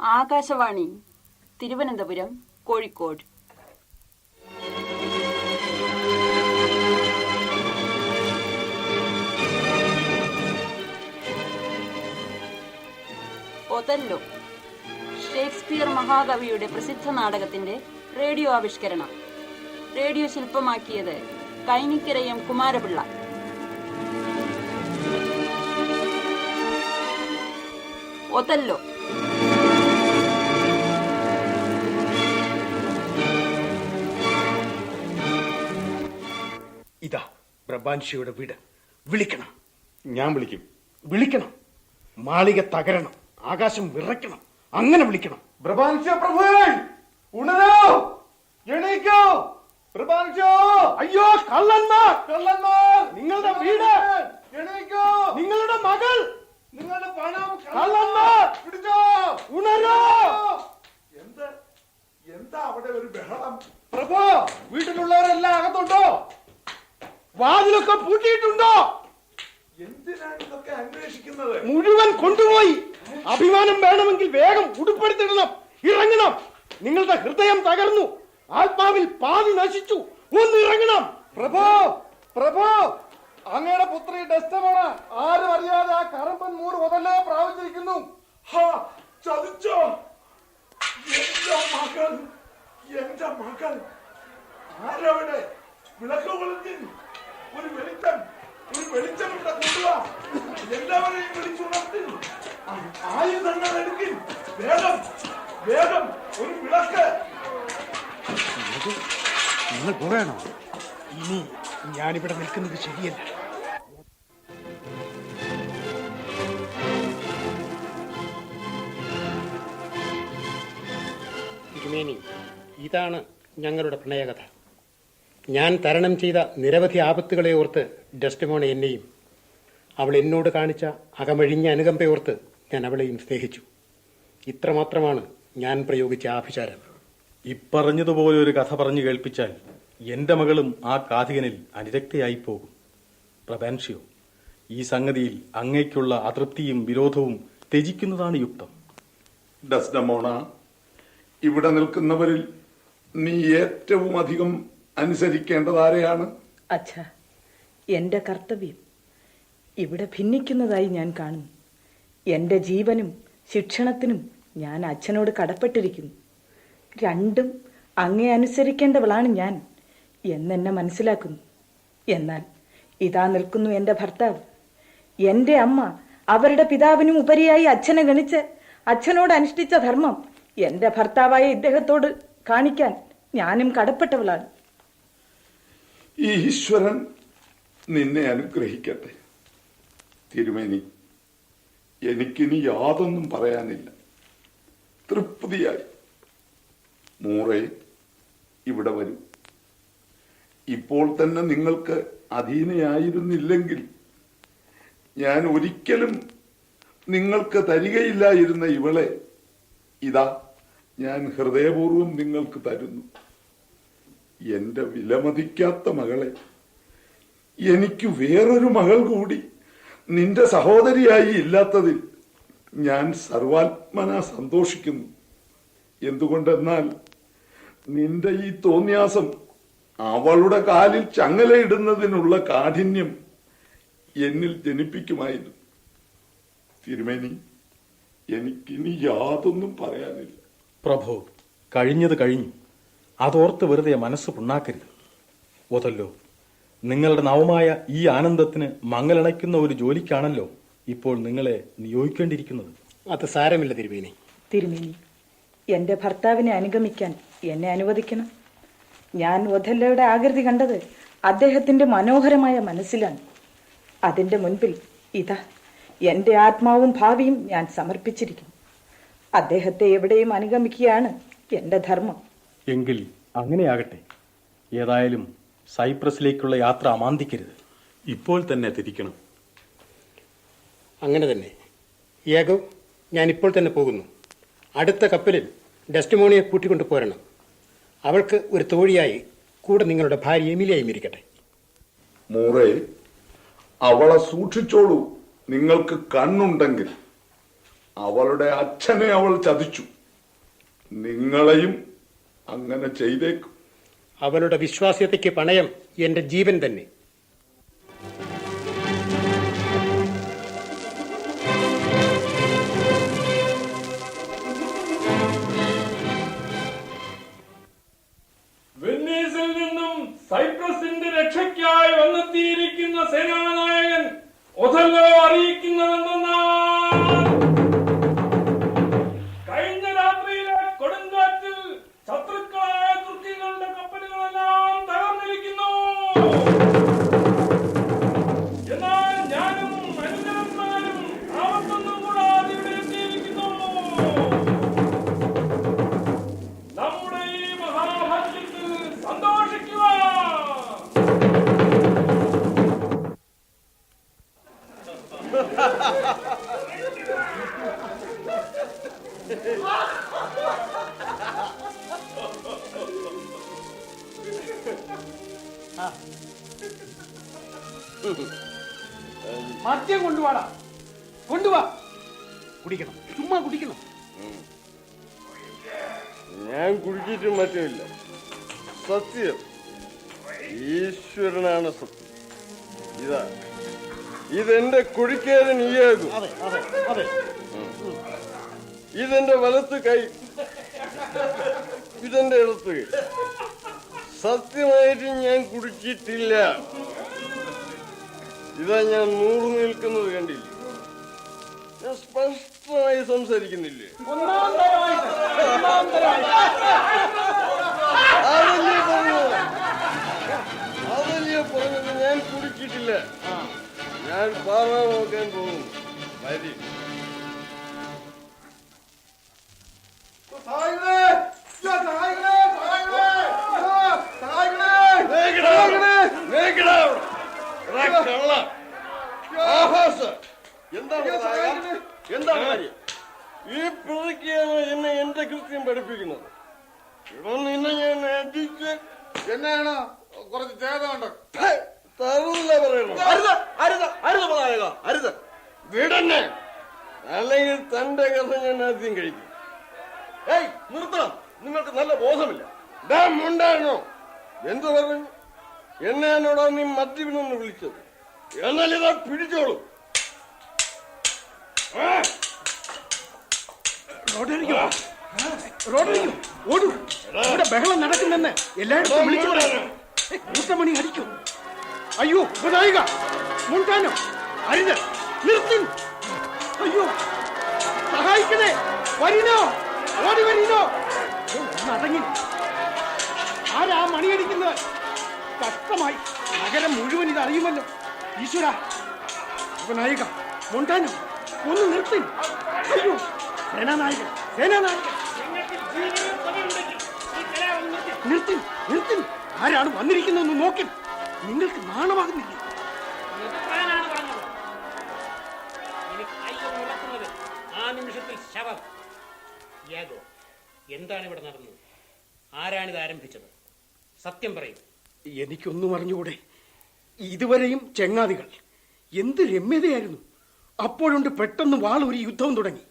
Akashvani Thiruvananthapuram, Kozhikode. Othello, Shakespeare മഹാകവിയുടെ പ്രസിദ്ധ നാടകത്തിന്റെ റേഡിയോ ആവിഷ്കരണം. റേഡിയോ ശില്പമാക്കിയത് കൈനിക്കരയം കുമാരപിള്ള. ഒതല്ലോ. ഇതാ പ്രഭാൻഷിയുടെ വീട്. വിളിക്കണം. ഞാൻ വിളിക്കും. വിളിക്കണം. മാളിക തകരണം, ആകാശം വിറയ്ക്കണം. അങ്ങനെ വിളിക്കണം. പ്രഭാൻഷ പ്രഭുവേ, ഉണരോ, എണീക്കോ. പ്രഭാൻഷ. അയ്യോ, കള്ളന്മാർ, കള്ളന്മാർ, നിങ്ങളുടെ വീട്, എണീക്കോ. നിങ്ങളുടെ മകൾ, നിങ്ങളുടെ പണം കള്ളന്മാർ, പിടിച്ചോ. ഉണരോ. എന്താ അവിടെ ഒരു ബഹളം? പ്രഭു, വീട്ടിലുള്ളവരെല്ലാം അകത്തുണ്ടോ? വാതിലൊക്കെ പൂട്ടിയിട്ടുണ്ടോ? എന്തിനാണ് ഇതൊക്കെ അന്വേഷിക്കുന്നത്? മുഴുവൻ കൊണ്ടുപോയി. അഭിമാനം വേണമെങ്കിൽ വേഗം ഉടുപ്പെടുത്തിടണം, ഇറങ്ങണം. നിങ്ങളുടെ ഹൃദയം തകർന്നു, ആത്മാവിൽ പാതി നശിച്ചു. ഒന്ന് ഇറങ്ങണം. പ്രഭു, പ്രഭു, അങ്ങയുടെ പുത്രി ഡെസ്റ്റമോണ ആരും അറിയാതെ ആ കറമ്പൻ മൂർ ഒതല്ലോ പ്രാപിച്ചിരിക്കുന്നു. ചതിച്ചോ? എന്റെ മകൾ, എന്റെ മകൾ. ആരവിടെ? വിളക്ക് കൊളുത്തി ഒരു വെളിച്ചം, ഒരു വെളിച്ചം ഇവിടെ കൊണ്ടുവാ. എല്ലാവരെയും വിളിച്ചുണർത്തി ആയുധങ്ങൾ എടുക്കി. വേഗം വേഗം ഒരു വിളക്ക്. നിങ്ങൾ പോകണോ? ഇനി ഞാനിവിടെ നിൽക്കുന്നത് ശരിയല്ല. തിരുമേനി, ഇതാണ് ഞങ്ങളുടെ പ്രണയകഥ. ഞാൻ തരണം ചെയ്ത നിരവധി ആപത്തുകളെ ഓർത്ത് ഡെസ്റ്റിമോണ എന്നെയും, അവൾ എന്നോട് കാണിച്ച അകമഴിഞ്ഞ അനുകമ്പയോർത്ത് ഞാൻ അവളെയും സ്നേഹിച്ചു. ഇത്രമാത്രമാണ് ഞാൻ പ്രയോഗിച്ച ആഭിചാരം. ഇപ്പറഞ്ഞതുപോലെ ഒരു കഥ പറഞ്ഞു കേൾപ്പിച്ചാൽ എന്റെ മകളും ആ കാഥികനിൽ അനുരക്തയായി പോകും. പ്രഭാൻഷിയോ, ഈ സംഗതിയിൽ അങ്ങേക്കുള്ള അതൃപ്തിയും വിരോധവും ത്യജിക്കുന്നതാണ് യുക്തം. ഡെസ്ഡമോണ, ഇവിടെ നിൽക്കുന്നവരിൽ നീ ഏറ്റവും അധികം അനുസരിക്കേണ്ടത് ആരെയാണ്? അച്ഛാ, എന്റെ കർത്തവ്യം ഇവിടെ ഭിന്നിക്കുന്നതായി ഞാൻ കാണുന്നു. എന്റെ ജീവനും ശിക്ഷണത്തിനും ഞാൻ അച്ഛനോട് കടപ്പെട്ടിരിക്കുന്നു. രണ്ടും അങ്ങേ അനുസരിക്കേണ്ടവളാണ് ഞാൻ എന്നെന്നെ മനസ്സിലാക്കുന്നു. എന്നാൽ ഇതാ നിൽക്കുന്നു എന്റെ ഭർത്താവ്, എന്റെ അമ്മ. അവരുടെ പിതാവിനും ഉപരിയായി അച്ഛനെ ഗണിച്ച് അച്ഛനോട് അനുഷ്ഠിച്ച ധർമ്മം എന്റെ ഭർത്താവായ ഇദ്ദേഹത്തോട് കാണിക്കാൻ ഞാനും കടപ്പെട്ടവളാണ്. ഈ ഈശ്വരൻ നിന്നെ അനുഗ്രഹിക്കട്ടെ. തിരുമേനി, എനിക്കിനി യാതൊന്നും പറയാനില്ല. തൃപ്തിയായി. മൂറേ, ഇവിടെ വരൂ. ഇപ്പോൾ തന്നെ നിങ്ങൾക്ക് അധീനയായിരുന്നില്ലെങ്കിൽ ഞാൻ ഒരിക്കലും നിങ്ങൾക്ക് തരികയില്ലായിരുന്ന ഇവളെ ഇതാ ഞാൻ ഹൃദയപൂർവ്വം നിങ്ങൾക്ക് തരുന്നു. എന്റെ വിലമതിക്കാത്ത മകളെ, എനിക്ക് വേറൊരു മകൾ കൂടി നിന്റെ സഹോദരിയായി ഇല്ലാത്തതിൽ ഞാൻ സർവാത്മന സന്തോഷിക്കുന്നു. എന്തുകൊണ്ടെന്നാൽ നിന്റെ ഈ തോന്നിയാസം അവളുടെ കാലിൽ ചങ്ങലയിടുന്നതിനുള്ള കാഠിന്യം എന്നിൽ ജനിപ്പിക്കുമായിരുന്നു. തിരുമേനി, എനിക്കിനി യാതൊന്നും പറയാനില്ല. പ്രഭു, കഴിഞ്ഞത് കഴിഞ്ഞു. അതോർത്ത് വെറുതെ മനസ്സ് പുണ്ണാക്കരുത്. ഒതല്ലോ, നിങ്ങളുടെ നവമായ ഈ ആനന്ദത്തിന് മങ്ങലണയ്ക്കുന്ന ഒരു ജോലിക്കാണല്ലോ ഇപ്പോൾ നിങ്ങളെ നിയോഗിക്കേണ്ടിയിരിക്കുന്നത്. അത് സാരമില്ല തിരുമേനി. തിരുമേനി, എന്റെ ഭർത്താവിനെ അനുഗമിക്കാൻ എന്നെ അനുവദിക്കണം. ഞാൻ ഒഥല്ലോയുടെ ആകൃതി കണ്ടത് അദ്ദേഹത്തിന്റെ മനോഹരമായ മനസ്സിലാണ്. അതിന്റെ മുൻപിൽ ഇതാ എന്റെ ആത്മാവും ഭാവിയും ഞാൻ സമർപ്പിച്ചിരിക്കുന്നു. അദ്ദേഹത്തെ എവിടെയും അനുഗമിക്കുകയാണ് എന്റെ ധർമ്മം. എങ്കിൽ അങ്ങനെയാകട്ടെ. ഏതായാലും സൈപ്രസിലേക്കുള്ള യാത്ര അമാന്തിക്കരുത്. ഇപ്പോൾ തന്നെ തിരിക്കണം. അങ്ങനെ തന്നെ. യാഗോ, ഞാൻ ഇപ്പോൾ തന്നെ പോകുന്നു. അടുത്ത കപ്പലിൽ ഡെസ്റ്റിമോണിയെ കൂട്ടിക്കൊണ്ടു പോരണം. അവൾക്ക് ഒരു തോഴിയായി കൂടെ നിങ്ങളുടെ ഭാര്യ എമിലിയായും ഇരിക്കട്ടെ. മൂറേ, അവളെ സൂക്ഷിച്ചോളൂ. നിങ്ങൾക്ക് കണ്ണുണ്ടെങ്കിൽ അവളുടെ അച്ഛനെ അവൾ ചതിച്ചു. നിങ്ങളെയും അങ്ങനെ ചെയ്തേക്കും. അവളുടെ വിശ്വാസ്യതയ്ക്ക് പണയം എന്റെ ജീവൻ തന്നെ. വെന്നീസിൽ നിന്നും സൈപ്രസിന്റെ രക്ഷയ്ക്കായി വന്നെത്തിയിരിക്കുന്ന സേനാനായകൻ ഒഥല്ലോ അറിയിക്കുന്നതെന്നാൽ കഴിഞ്ഞ രാത്രിയിലെ കൊടുങ്കാറ്റിൽ ശത്രുക്കളായ തുർക്കികളുടെ കപ്പലുകളെല്ലാം തകർന്നിരിക്കുന്നു. എന്നാൽ ഞാനും അനുജന്മാരും ആപത്തൊന്നും കൂടാതെ ഇവിടെ എത്തിയിരിക്കുന്നു. നമ്മുടെ ഈ മഹാഭാഗ്യത്തിൽ സന്തോഷിക്കുക. മദ്യം കൊണ്ടുവാടാ, കൊണ്ടുവാ. കുടിക്കണം, ചുമ്മാ കുടിക്കണം. ഞാൻ കുടിച്ചിട്ടും മറ്റുമില്ല. സത്യം ഈശ്വരനാണ് സത്യം. ഇതെന്റെ കുടിക്കേരൻ ഈയാകും. ഇതെന്റെ വലത്ത് കൈ, ഇതെന്റെ ഇടത്ത് കൈ. സത്യമായിട്ട് ഞാൻ കുടിച്ചിട്ടില്ല. ഇതാ ഞാൻ 100 നിൽക്കുന്നത് കണ്ടില്ലേ? ഞാൻ സ്പഷ്ടമായി സംസാരിക്കുന്നില്ലേ? അതല്ലേ പറഞ്ഞത്. ഞാൻ കുടിച്ചിട്ടില്ല. ഞാൻ പാറ നോക്കാൻ പോകുന്നു. മതി. എന്താണ് കാര്യം? ഈ പ്രതിക്കാണ് എന്നെ എന്റെ കൃത്യം പഠിപ്പിക്കുന്നത്. നിന്നെ ഞാൻ അടിച്ച് എന്നാണ് കുറച്ച് ചേതമുണ്ട്. തരുന്നില്ല പറയണം. അരുത് വിടന്നെ, അല്ലെങ്കിൽ തന്റെ കഥ ഞാൻ ആദ്യം കഴിക്കും. ഏയ് നിർത്തണം, നിങ്ങൾക്ക് നല്ല ബോധമില്ല. ഉണ്ടായിരുന്നോ? എന്തു പറഞ്ഞു? എന്നെ എന്നോടാ നീ മദ്യപിനെന്ന് വിളിച്ചത്. എന്നാൽ ഇതാ പിടിച്ചോളൂ. ബഹളം നടക്കുന്നെന്ന് എല്ലായിടത്തും വിളിച്ചു പറയാം. കൂട്ടമണി അടിക്കും. അയ്യോ നായിക മുണ്ടാനോ, അരുത്, നിർത്തി. അയ്യോ സഹായിക്കണേ, വരിനോ, ഓടി വരിനോ. അടങ്ങി. ആരാ മണിയടിക്കുന്നത്? കഷ്ടമായി, നഗരം മുഴുവൻ ഇത് അറിയുമല്ലോ. ഈശ്വര, നായിക മുണ്ടാനോ, ഒന്ന് നിർത്തി. അയ്യോ സേനാനായകൻ, സേനാനായകൻ, നിർത്തി നിർത്തി. ആരാണ് വന്നിരിക്കുന്നതെന്ന് നോക്കി. നിങ്ങൾക്ക് നാണമാകുന്നില്ല? ആ നിമിഷത്തിൽ ശവം. എന്താണ് ഇവിടെ നടന്നത്? ആരാണിത് ആരംഭിച്ചത്? സത്യം പറയും. എനിക്കൊന്നും അറിഞ്ഞുകൂടെ. ഇതുവരെയും ചെങ്ങാതികൾ. എന്ത് രമ്യതയായിരുന്നു. അപ്പോഴുണ്ട് പെട്ടെന്ന് വാളൊരു യുദ്ധം തുടങ്ങി.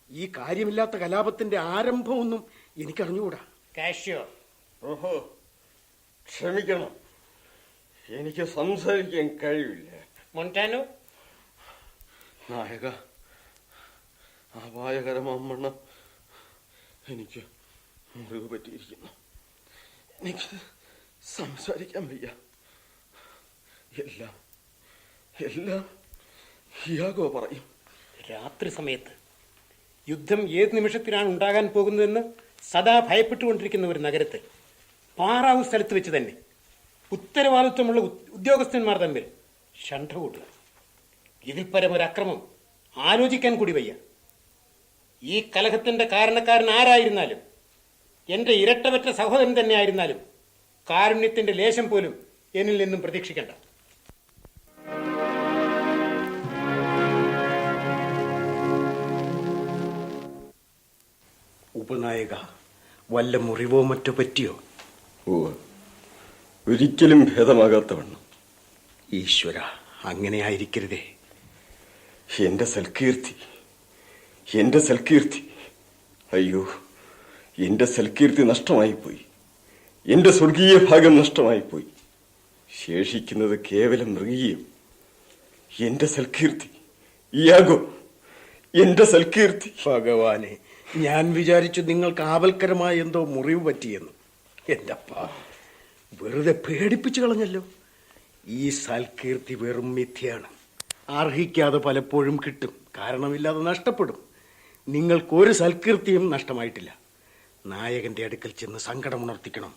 ഈ കാര്യമില്ലാത്ത കലാപത്തിന്റെ ആരംഭമൊന്നും എനിക്കറിഞ്ഞുകൂടാ. കാഷ്യോ, ഓഹോ, ക്ഷമിക്കണം, എനിക്ക് സംസാരിക്കാൻ കഴിവില്ല. മൊണ്ടാനോ, നായക, അപായകരമാവണ്ണം എനിക്ക് മുറിവ് പറ്റിയിരിക്കുന്നു. എനിക്ക് സംസാരിക്കാൻ വയ്യ. എല്ലാം എല്ലാം ഹിയാഗോ പറയും. രാത്രി സമയത്ത് യുദ്ധം ഏത് നിമിഷത്തിലാണ് ഉണ്ടാകാൻ പോകുന്നതെന്ന് സദാ ഭയപ്പെട്ടുകൊണ്ടിരിക്കുന്ന ഒരു നഗരത്തിൽ, പാറാവു സ്ഥലത്ത് വെച്ച് തന്നെ ഉത്തരവാദിത്വമുള്ള ഉദ്യോഗസ്ഥന്മാർ തമ്മിൽ ഷണ്ഠ കൂടുക. ഇതിൽ പരം ഒരു അക്രമം ആലോചിക്കാൻ കൂടി വയ്യ. ഈ കലഹത്തിന്റെ കാരണക്കാരൻ ആരായിരുന്നാലും, എന്റെ ഇരട്ടവറ്റ സഹോദരൻ തന്നെ ആയിരുന്നാലും, കാരുണ്യത്തിന്റെ ലേശം പോലും എന്നിൽ നിന്നും പ്രതീക്ഷിക്കണ്ട. ഉപനായക, വല്ല മുറിവോ മറ്റോ പറ്റിയോ? ഒരിക്കലും ഭേദമാകാത്തവണ്ണം. ഈശ്വര, അങ്ങനെ ആയിരിക്കരുതേ. എന്റെ സൽകീർത്തി എന്റെ സൽകീർത്തി, അയ്യോ, എന്റെ സൽകീർത്തി നഷ്ടമായിപ്പോയി. എന്റെ സ്വർഗീയ ഭാഗം നഷ്ടമായിപ്പോയി. ശേഷിക്കുന്നത് കേവലം മൃഗീയം. എന്റെ സൽകീർത്തി, യാഗോ, എന്റെ സൽകീർത്തി. ഭഗവാനെ, ഞാൻ വിചാരിച്ചു നിങ്ങൾക്ക് ആപൽക്കരമായ എന്തോ മുറിവ് പറ്റിയെന്ന്. എൻ്റെ അപ്പ, വെറുതെ പേടിപ്പിച്ചു കളഞ്ഞല്ലോ. ഈ സൽകീർത്തി വെറും മിഥ്യയാണ്. അർഹിക്കാതെ പലപ്പോഴും കിട്ടും, കാരണമില്ലാതെ നഷ്ടപ്പെടും. നിങ്ങൾക്കൊരു സൽകീർത്തിയും നഷ്ടമായിട്ടില്ല. നായകന്റെ അടുക്കൽ ചെന്ന് സങ്കടമുണർത്തിക്കണം.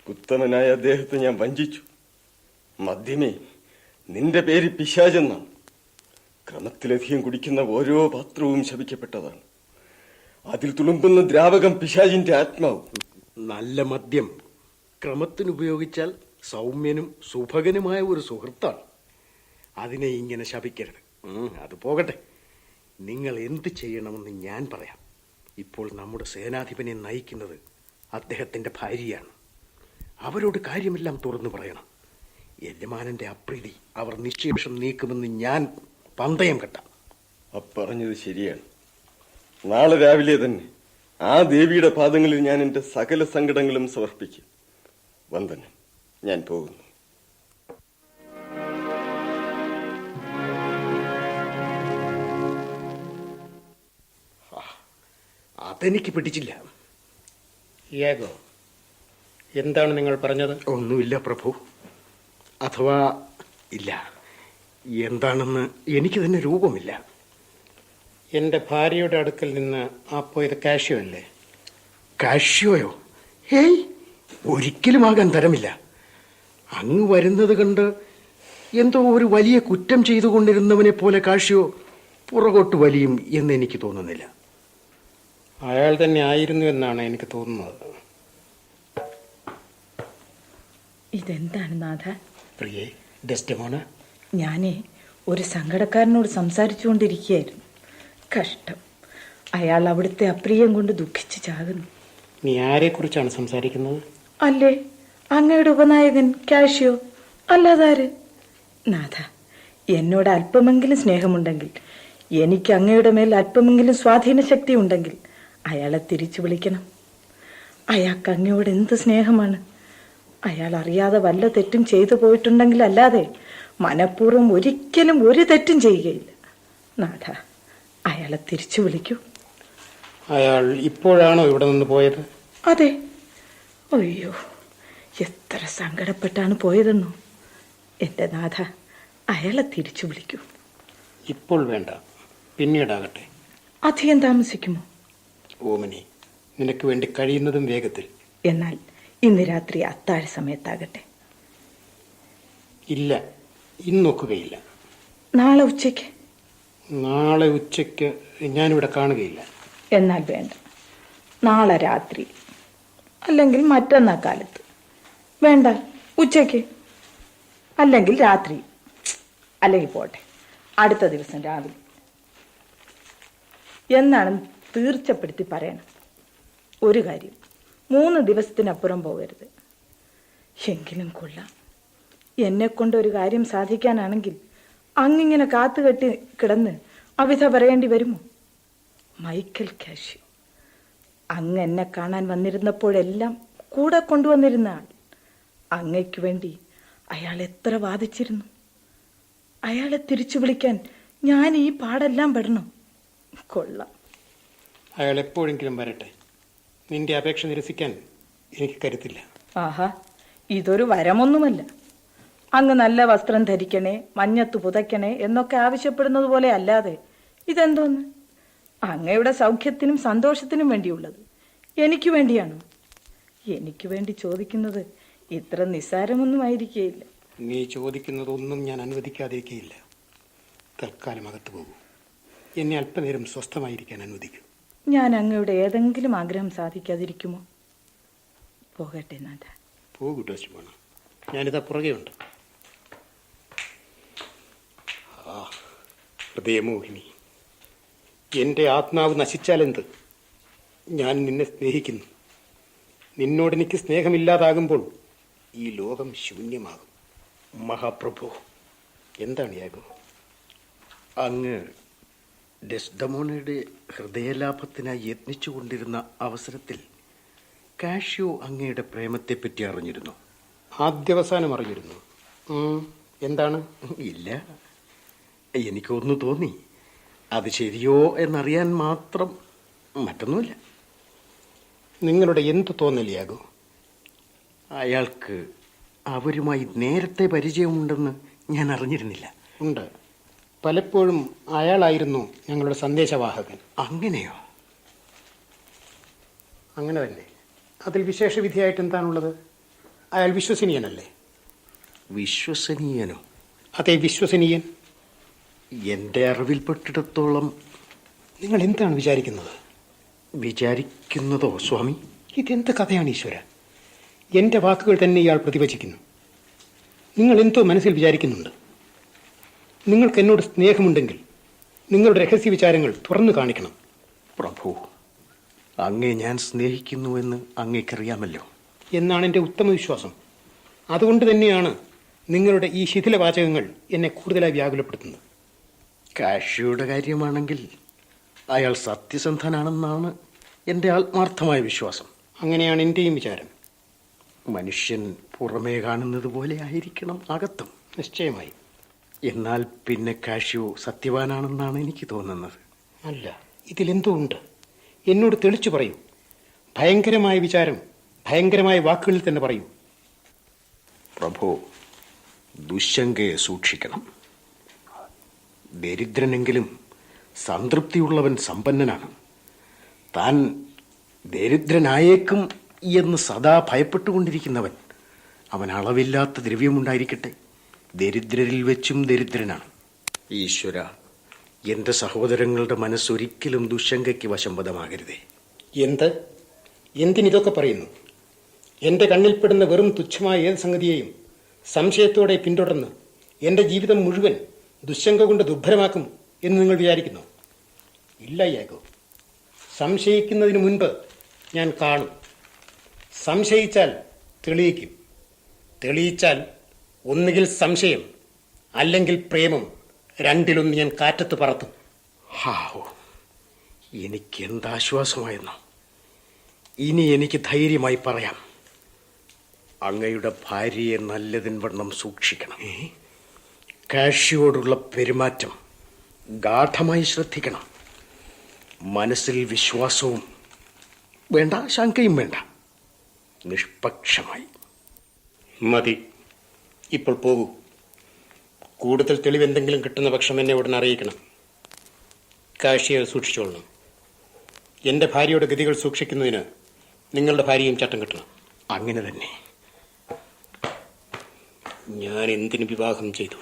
ഉത്തമനായ അദ്ദേഹത്തെ ഞാൻ വഞ്ചിച്ചു. മദ്യമേ, നിന്റെ പേര് പിശാചെന്നാണ്. ക്രമത്തിലധികം കുടിക്കുന്ന ഓരോ പാത്രവും ശപിക്കപ്പെട്ടതാണ്. അതിൽ തുളുമ്പുന്ന ദ്രാവകം പിശാചിന്റെ ആത്മാവ്. നല്ല മദ്യം ക്രമത്തിനുപയോഗിച്ചാൽ സൗമ്യനും സുഭകനുമായ ഒരു സുഹൃത്താണ്. അതിനെ ഇങ്ങനെ ശപിക്കരുത്. അത് പോകട്ടെ. നിങ്ങൾ എന്ത് ചെയ്യണമെന്ന് ഞാൻ പറയാം. ഇപ്പോൾ നമ്മുടെ സേനാധിപനെ നയിക്കുന്നത് അദ്ദേഹത്തിന്റെ ഭാര്യയാണ്. അവരോട് കാര്യമെല്ലാം തുറന്നു പറയണം. യജമാനന്റെ അപ്രീതി അവർ നിശ്ചേഷം നീക്കുമെന്ന് ഞാൻ പന്തയം കെട്ടാം. പറഞ്ഞത് ശരിയാണ്. നാളെ രാവിലെ തന്നെ ആ ദേവിയുടെ പാദങ്ങളിൽ ഞാൻ എന്റെ സകല സങ്കടങ്ങളും സമർപ്പിക്കും. വന്ദനം. ഞാൻ പോകുന്നു. അതെനിക്ക് പിടിച്ചില്ല. യാഗോ, എന്താണ് നിങ്ങൾ പറഞ്ഞത്? ഒന്നുമില്ല പ്രഭു. അഥവാ ഇല്ല, എന്താണെന്ന് എനിക്ക് തന്നെ രൂപമില്ല. എൻ്റെ ഭാര്യയുടെ അടുക്കൽ നിന്ന് ആ പോയത് കാഷ്യോ അല്ലേ? കാഷ്യോയോ? ഹേയ്, ഒരിക്കലും ആകാൻ തരമില്ല. അങ്ങ് വരുന്നത് കണ്ട് എന്തോ ഒരു വലിയ കുറ്റം ചെയ്തുകൊണ്ടിരുന്നവനെ പോലെ കാഷ്യോ പുറകോട്ട് വലിയും എന്ന് എനിക്ക് തോന്നുന്നില്ല. അയാൾ തന്നെ ആയിരുന്നു എന്നാണ് എനിക്ക് തോന്നുന്നത്. ഇതെന്താണ് നാഥ? പ്രിയേ, ഡെസ്റ്റിമോന, ഞാനേ ഒരു സങ്കടക്കാരനോട് സംസാരിച്ചുകൊണ്ടിരിക്കുകയായിരുന്നു. കഷ്ടം, അയാൾ അവിടുത്തെ അപ്രിയം കൊണ്ട് ദുഃഖിച്ച് ചാകുന്നു. നീ ആരെക്കുറിച്ചാണ് സംസാരിക്കുന്നത്? അല്ലേ, അങ്ങയുടെ ഉപനായകൻ കാഷ്യോ. അല്ലാതാര്? നാഥ, എന്നോട് അല്പമെങ്കിലും സ്നേഹമുണ്ടെങ്കിൽ, എനിക്ക് അങ്ങയുടെ മേൽ അല്പമെങ്കിലും സ്വാധീന ശക്തി ഉണ്ടെങ്കിൽ അയാളെ തിരിച്ചു വിളിക്കണം. അയാൾക്ക് അങ്ങയോട് എന്ത് സ്നേഹമാണ്! അയാൾ അറിയാതെ വല്ല തെറ്റും ചെയ്തു പോയിട്ടുണ്ടെങ്കിൽ അല്ലാതെ മനഃപൂർവ്വം ഒരിക്കലും ഒരു തെറ്റും ചെയ്യുകയില്ല. നാഥ, അയാളെ തിരിച്ചു വിളിക്കൂ. അയാൾ ഇപ്പോഴാണോ ഇവിടെ നിന്ന് പോയത്? അതെ. അയ്യോ, എത്ര സങ്കടപ്പെട്ടാണ് പോയതെന്നോ. എന്റെ നാഥ, അയാളെ തിരിച്ചു വിളിക്കൂ. ഇപ്പോൾ വേണ്ട, പിന്നീടാകട്ടെ. അധികം താമസിക്കുമോ? ഓമനി, നിനക്ക് വേണ്ടി കഴിയുന്നതും വേഗത്തിൽ. എന്നാൽ ഇന്ന് രാത്രി അത്താഴ സമയത്താകട്ടെ. ഇല്ല, ഇന്നൊക്കുകയില്ല. നാളെ ഉച്ചയ്ക്ക്? നാളെ ഉച്ചയ്ക്ക് ഞാനിവിടെ കാണുകയില്ല. എന്നാൽ വേണ്ട, നാളെ രാത്രി, അല്ലെങ്കിൽ മറ്റന്നാ കാലത്ത്. വേണ്ട, ഉച്ചയ്ക്ക്, അല്ലെങ്കിൽ രാത്രി, അല്ലെങ്കിൽ പോട്ടെ അടുത്ത ദിവസം രാവിലെ എന്നാണ് തീർച്ചപ്പെടുത്തി പറയണം. ഒരു കാര്യം, 3 ദിവസത്തിനപ്പുറം പോകരുത്. എങ്കിലും കൊള്ളാം. എന്നെ കൊണ്ട് ഒരു കാര്യം സാധിക്കാനാണെങ്കിൽ അങ്ങിങ്ങനെ കാത്തുകെട്ടി കിടന്ന് അവിധ പറയേണ്ടി വരുമോ? മൈക്കൽ കാഷ്യോ, അങ്ങ് എന്നെ കാണാൻ വന്നിരുന്നപ്പോഴെല്ലാം കൂടെ കൊണ്ടുവന്നിരുന്ന ആൾ. അങ്ങയ്ക്ക് വേണ്ടി അയാൾ എത്ര വാദിച്ചിരുന്നു. അയാളെ തിരിച്ചു വിളിക്കാൻ ഞാൻ ഈ പാടെല്ലാം പെടണം. കൊള്ളാം. അയാൾ എപ്പോഴെങ്കിലും വരട്ടെ. നിന്റെ അപേക്ഷ നിരസിക്കാൻ എനിക്ക് കരുത്തില്ല. ആഹാ, ഇതൊരു വരമൊന്നുമല്ല. അങ്ങ് നല്ല വസ്ത്രം ധരിക്കണേ, മഞ്ഞത്ത് പുതയ്ക്കണേ എന്നൊക്കെ ആവശ്യപ്പെടുന്നത് പോലെ അല്ലാതെ ഇതെന്തോന്ന്? അങ്ങയുടെ സൗഖ്യത്തിനും സന്തോഷത്തിനും വേണ്ടിയുള്ളത്. എനിക്ക് വേണ്ടിയാണോ? എനിക്ക് വേണ്ടി ചോദിക്കുന്നത് ഇത്ര നിസ്സാരമൊന്നും ആയിരിക്കുകയില്ല. നീ ചോദിക്കുന്നതൊന്നും ഞാൻ അനുവദിക്കാതിരിക്കുകയില്ല. തൽക്കാലം അകത്ത് പോകൂ. എന്നെ അല്പനേരം സ്വസ്ഥമായിരിക്കാൻ അനുവദിക്കൂ. ഞാൻ അങ്ങയുടെ ഏതെങ്കിലും ആഗ്രഹം സാധിക്കാതിരിക്കുമോ? പോകട്ടെ നാഥ. പോകൂ ഡോസ്റ്റിമോന, ഞാനിതാ പുറകെയുണ്ട്. ഹൃദയമോഹിനി, എൻ്റെ ആത്മാവ് നശിച്ചാലെന്ത്? ഞാൻ നിന്നെ സ്നേഹിക്കുന്നു. നിന്നോടെനിക്ക് സ്നേഹമില്ലാതാകുമ്പോൾ ഈ ലോകം ശൂന്യമാകും. മഹാപ്രഭു, എന്താണ് യാഗോ? അങ്ങ് ഡെസ്ഡമോണയുടെ ഹൃദയലാഭത്തിനായി യത്നിച്ചുകൊണ്ടിരുന്ന അവസരത്തിൽ കാഷ്യോ അങ്ങയുടെ പ്രേമത്തെപ്പറ്റി അറിഞ്ഞിരുന്നു? ആദ്യവസാനം അറിഞ്ഞിരുന്നു. എന്താണ്? ഇല്ല, എനിക്കൊന്നു തോന്നി. അത് ശരിയോ എന്നറിയാൻ മാത്രം, മറ്റൊന്നുമില്ല. നിങ്ങളുടെ എന്ത് തോന്നലിയാകൂ? അയാൾക്ക് അവരുമായി നേരത്തെ പരിചയമുണ്ടെന്ന് ഞാൻ അറിഞ്ഞിരുന്നില്ല. ഉണ്ട്. പലപ്പോഴും അയാളായിരുന്നു ഞങ്ങളുടെ സന്ദേശവാഹകൻ. അങ്ങനെയോ? അങ്ങനെ തന്നെ. അതിൽ വിശേഷവിധിയായിട്ട് എന്താണുള്ളത്? അയാൾ വിശ്വസനീയനല്ലേ? വിശ്വസനീയനോ? അതെ, വിശ്വസനീയൻ. എൻ്റെ അറിവിൽപ്പെട്ടിടത്തോളം. നിങ്ങൾ എന്താണ് വിചാരിക്കുന്നത്? വിചാരിക്കുന്നതോ സ്വാമി? ഇതെന്ത് കഥയാണ് ഈശ്വര? എൻ്റെ വാക്കുകൾ തന്നെ ഇയാൾ പ്രതിവചിക്കുന്നു. നിങ്ങൾ എന്തോ മനസ്സിൽ വിചാരിക്കുന്നുണ്ട്. നിങ്ങൾക്ക് എന്നോട് സ്നേഹമുണ്ടെങ്കിൽ നിങ്ങളുടെ രഹസ്യ വിചാരങ്ങൾ തുറന്നു കാണിക്കണം. പ്രഭു, അങ്ങേ ഞാൻ സ്നേഹിക്കുന്നുവെന്ന് അങ്ങേക്കറിയാമല്ലോ. എന്നാണ് എൻ്റെ ഉത്തമ വിശ്വാസം. അതുകൊണ്ട് തന്നെയാണ് നിങ്ങളുടെ ഈ ശിഥിലവാചകങ്ങൾ എന്നെ കൂടുതലായി വ്യാകുലപ്പെടുത്തുന്നത്. കാഷ്യോയുടെ കാര്യമാണെങ്കിൽ അയാൾ സത്യസന്ധനാണെന്നാണ് എൻ്റെ ആത്മാർത്ഥമായ വിശ്വാസം. അങ്ങനെയാണ് എൻ്റെയും വിചാരം. മനുഷ്യൻ പുറമേ കാണുന്നത് പോലെ ആയിരിക്കണം അകത്തും. നിശ്ചയമായി. എന്നാൽ പിന്നെ കാഷ്യോ സത്യവാനാണെന്നാണ് എനിക്ക് തോന്നുന്നത്. അല്ല, ഇതിലെന്തോ ഉണ്ട്. എന്നോട് തെളിച്ചു പറയൂ. ഭയങ്കരമായ വിചാരം ഭയങ്കരമായ വാക്കുകളിൽ തന്നെ പറയൂ. പ്രഭു, ദുശ്ശങ്കയെ സൂക്ഷിക്കണം. ദരിദ്രനെങ്കിലും സംതൃപ്തിയുള്ളവൻ സമ്പന്നനാണ്. താൻ ദരിദ്രനായേക്കും എന്ന് സദാ ഭയപ്പെട്ടുകൊണ്ടിരിക്കുന്നവൻ, അവൻ അളവില്ലാത്ത ദ്രവ്യമുണ്ടായിരിക്കട്ടെ, ദരിദ്രരിൽ വെച്ചും ദരിദ്രനാണ്. ഈശ്വര, എൻ്റെ സഹോദരങ്ങളുടെ മനസ്സൊരിക്കലും ദുശ്ശങ്കയ്ക്ക് വശംവദമാകരുതേ. എന്തിനിതൊക്കെ പറയുന്നു? എൻ്റെ കണ്ണിൽപ്പെടുന്ന വെറും തുച്ഛമായ ഏത് സംഗതിയെയും സംശയത്തോടെ പിന്തുടർന്ന് എൻ്റെ ജീവിതം മുഴുവൻ ദുശ്ശങ്ക കൊണ്ട് ദുർഭരമാക്കും എന്ന് നിങ്ങൾ വിചാരിക്കുന്നു? ഇല്ല യാഗോ. സംശയിക്കുന്നതിന് മുൻപ് ഞാൻ കാണും. സംശയിച്ചാൽ തെളിയിക്കും. തെളിയിച്ചാൽ ഒന്നുകിൽ സംശയം, അല്ലെങ്കിൽ പ്രേമം, രണ്ടിലൊന്ന് ഞാൻ കാറ്റത്ത് പറത്തും. ഹാവോ, എനിക്കെന്താശ്വാസമായെന്നോ. ഇനി എനിക്ക് ധൈര്യമായി പറയാം, അങ്ങയുടെ ഭാര്യയെ നല്ലതിൻ വണ്ണം സൂക്ഷിക്കണം. കാഷ്യോടുള്ള പെരുമാറ്റം ഗാഠമായി ശ്രദ്ധിക്കണം. മനസ്സിൽ വിശ്വാസവും വേണ്ട, ശങ്കയും വേണ്ട, നിഷ്പക്ഷമായി. മതി, ഇപ്പോൾ പോകൂ. കൂടുതൽ തെളിവെന്തെങ്കിലും കിട്ടുന്ന പക്ഷം എന്നെ ഉടനെ അറിയിക്കണം. കാഷ്യെ സൂക്ഷിച്ചോളണം. എൻ്റെ ഭാര്യയുടെ ഗതികൾ സൂക്ഷിക്കുന്നതിന് നിങ്ങളുടെ ഭാര്യയും ചട്ടം കിട്ടണം. അങ്ങനെ തന്നെ. ഞാൻ എന്തിനു വിവാഹം ചെയ്തു?